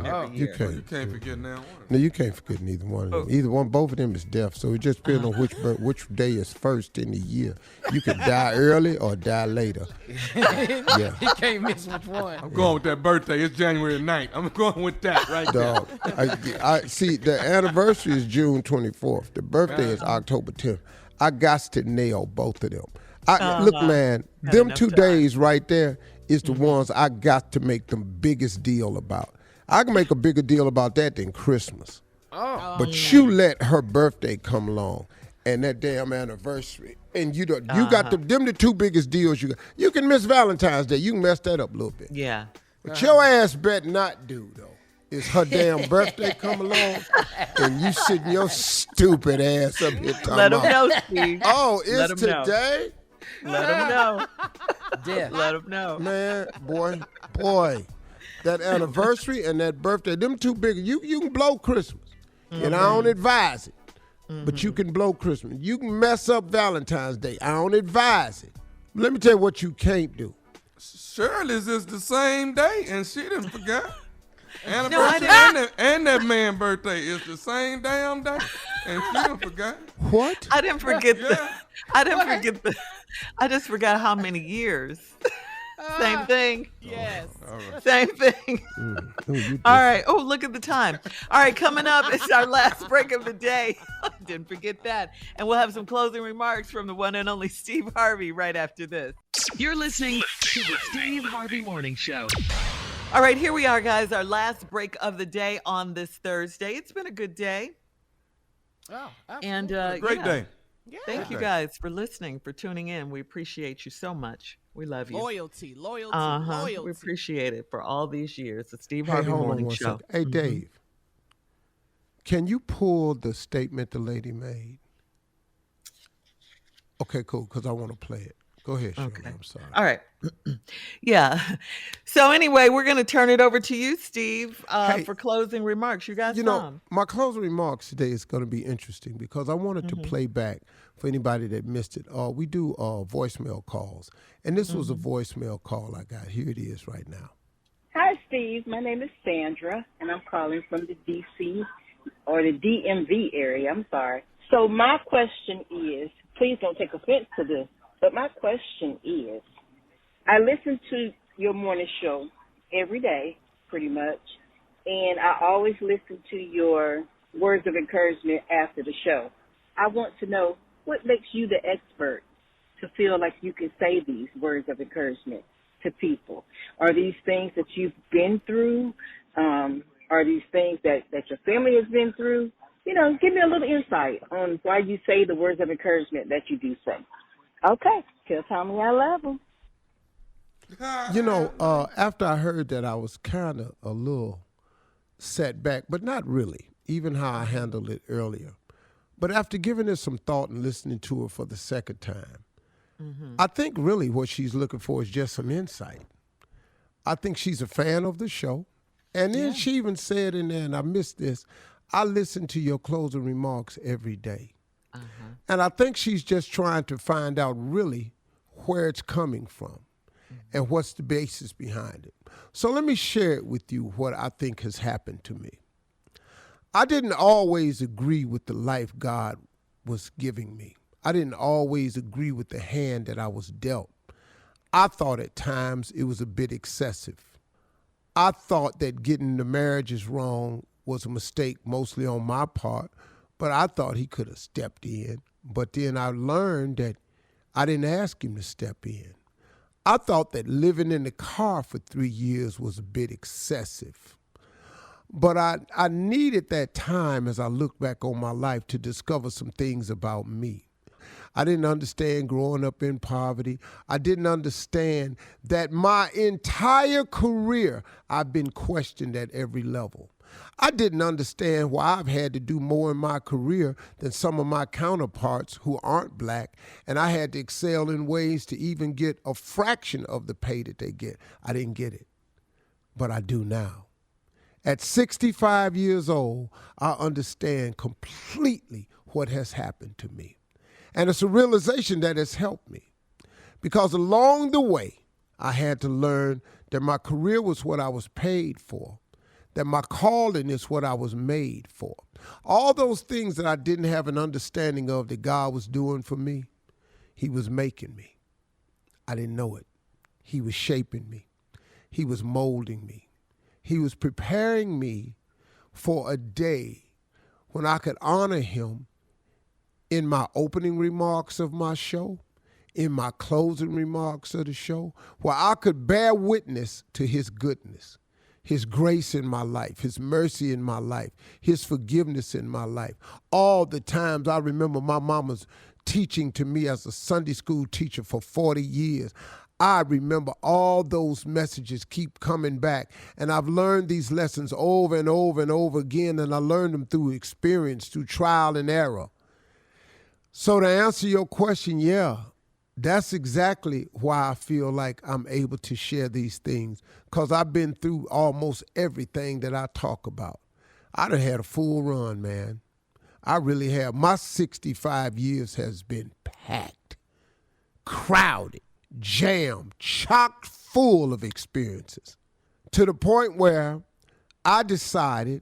Every You year? can't. You can't forget now. No, you can't forget neither one of them. Either one, both of them is death. So it just depends on which day is first in the year. You could die early or die later. Yeah. He can't miss which one. I'm going with that birthday. It's January 9th. I'm going with that right Dog. I see the anniversary is June 24th. The birthday is October 10th. I got to nail both of them. Look, man, them 2 days right there is the ones I got to make the biggest deal about. I can make a bigger deal about that than Christmas. But you let her birthday come along and that damn anniversary, And you got them the two biggest deals you got. You can miss Valentine's Day. You can mess that up a little bit. Yeah. What your ass bet not do, though, is her damn birthday come along and you sitting your stupid ass up here talking Let them about, know, Steve. oh, Let it's 'em know. today? Let them know. Yeah. Let them know. Man, boy, that anniversary and that birthday, them two big, you can blow Christmas. And I don't advise it. But you can blow Christmas. You can mess up Valentine's Day. I don't advise it. Let me tell you what you can't do. Shirley's is the same day, and she didn't forget. Anniversary and that man's birthday is the same damn day, and she didn't forget. What? I didn't forget I just forgot how many years. Same thing. Yes. All right. Same thing. All right. Oh, look at the time. All right, coming up, it's our last break of the day. Didn't forget that. And we'll have some closing remarks from the one and only Steve Harvey right after this. You're listening to the Steve Harvey Morning Show. All right, here we are, guys. Our last break of the day on this Thursday. It's been a good day. Oh, And Great day. Yeah. Thank you guys for listening, for tuning in. We appreciate you so much. We love you. Loyalty. We appreciate it for all these years. The Steve Hey, Harvey hold on Morning one Show. second. Hey, Dave, can you pull the statement the lady made? Okay, cool, because I want to play it. Go ahead, Shirley. Okay. I'm sorry. All right. Yeah. So anyway, we're going to turn it over to you, Steve, for closing remarks. You got some. My closing remarks today is going to be interesting because I wanted to play back for anybody that missed it. We do voicemail calls, and this was a voicemail call I got. Here it is right now. Hi, Steve. My name is Sandra, and I'm calling from the D.C. or the DMV area. I'm sorry. So my question is, please don't take offense to this, but my question is, I listen to your morning show every day, pretty much, and I always listen to your words of encouragement after the show. I want to know what makes you the expert to feel like you can say these words of encouragement to people. Are these things that you've been through? Are these things that your family has been through? You know, give me a little insight on why you say the words of encouragement that you do say. Okay, tell Tommy I love him. You know, after I heard that, I was kind of a little set back, but not really, even how I handled it earlier. But after giving it some thought and listening to it for the second time, I think really what she's looking for is just some insight. I think she's a fan of the show. And then she even said in there, and I missed this, I listen to your closing remarks every day. And I think she's just trying to find out really where it's coming from and what's the basis behind it. So let me share it with you what I think has happened to me. I didn't always agree with the life God was giving me. I didn't always agree with the hand that I was dealt. I thought at times it was a bit excessive. I thought that getting the marriages wrong was a mistake mostly on my part, but I thought he could have stepped in. But then I learned that I didn't ask him to step in. I thought that living in the car for 3 years was a bit excessive. But I needed that time as I look back on my life to discover some things about me. I didn't understand growing up in poverty. I didn't understand that my entire career I've been questioned at every level. I didn't understand why I've had to do more in my career than some of my counterparts who aren't black, and I had to excel in ways to even get a fraction of the pay that they get. I didn't get it, but I do now. At 65 years old, I understand completely what has happened to me. And it's a realization that has helped me. Because along the way, I had to learn that my career was what I was paid for, that my calling is what I was made for. All those things that I didn't have an understanding of that God was doing for me, he was making me. I didn't know it. He was shaping me. He was molding me. He was preparing me for a day when I could honor him in my opening remarks of my show, in my closing remarks of the show, where I could bear witness to his goodness, his grace in my life, his mercy in my life, his forgiveness in my life. All the times I remember my mama's teaching to me as a Sunday school teacher for 40 years. I remember all those messages keep coming back, and I've learned these lessons over and over and over again, and I learned them through experience, through trial and error. So to answer your question, yeah, that's exactly why I feel like I'm able to share these things, because I've been through almost everything that I talk about. I done had a full run, man. I really have. My 65 years has been packed, crowded, jammed, chock full of experiences, to the point where I decided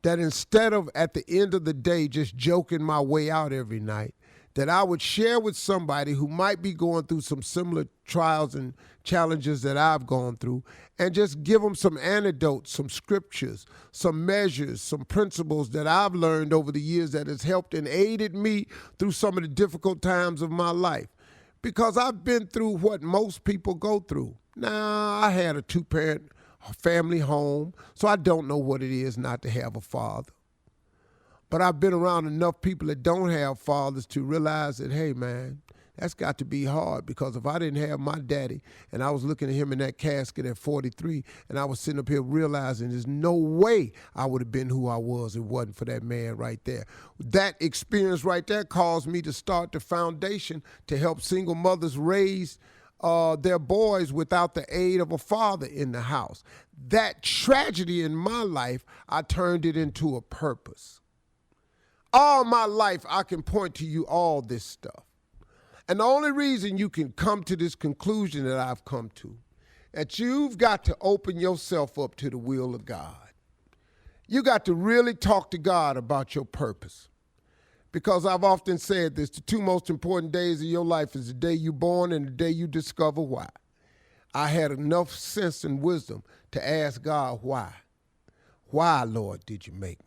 that instead of at the end of the day just joking my way out every night, that I would share with somebody who might be going through some similar trials and challenges that I've gone through, and just give them some anecdotes, some scriptures, some measures, some principles that I've learned over the years that has helped and aided me through some of the difficult times of my life. Because I've been through what most people go through. Now, I had a 2-parent family home, so I don't know what it is not to have a father. But I've been around enough people that don't have fathers to realize that, hey, man, that's got to be hard, because if I didn't have my daddy and I was looking at him in that casket at 43 and I was sitting up here realizing there's no way I would have been who I was if it wasn't for that man right there. That experience right there caused me to start the foundation to help single mothers raise their boys without the aid of a father in the house. That tragedy in my life, I turned it into a purpose. All my life, I can point to you all this stuff. And the only reason you can come to this conclusion that I've come to, that you've got to open yourself up to the will of God. You got to really talk to God about your purpose. Because I've often said this, the 2 most important days of your life is the day you're born and the day you discover why. I had enough sense and wisdom to ask God why. Why, Lord, did you make me?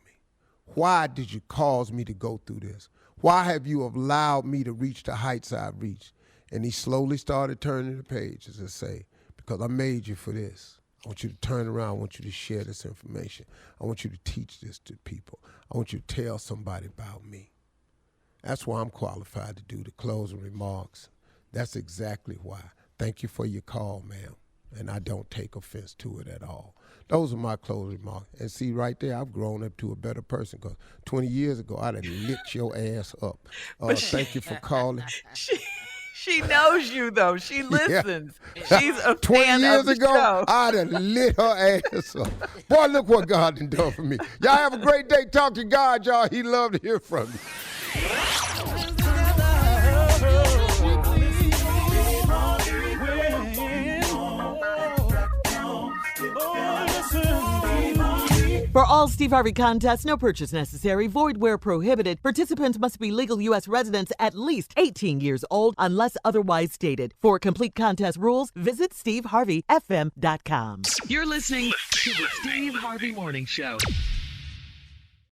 Why did you cause me to go through this? Why have you allowed me to reach the heights I've reached? And he slowly started turning the pages and say, because I made you for this. I want you to turn around. I want you to share this information. I want you to teach this to people. I want you to tell somebody about me. That's why I'm qualified to do the closing remarks. That's exactly why. Thank you for your call, ma'am. And I don't take offense to it at all. Those are my closing remarks. And see, right there, I've grown up to a better person, because 20 years ago, I'd have lit your ass up. Thank you for calling. She knows you, though. She listens. Yeah. She's a 20 fan years of the ago, show. I'd have lit her ass up. Boy, look what God done for me. Y'all have a great day. Talk to God, y'all. He'd love to hear from you. For all Steve Harvey contests, no purchase necessary, void where prohibited. Participants must be legal U.S. residents at least 18 years old unless otherwise stated. For complete contest rules, visit SteveHarveyFM.com. You're listening to the Steve Harvey Morning Show.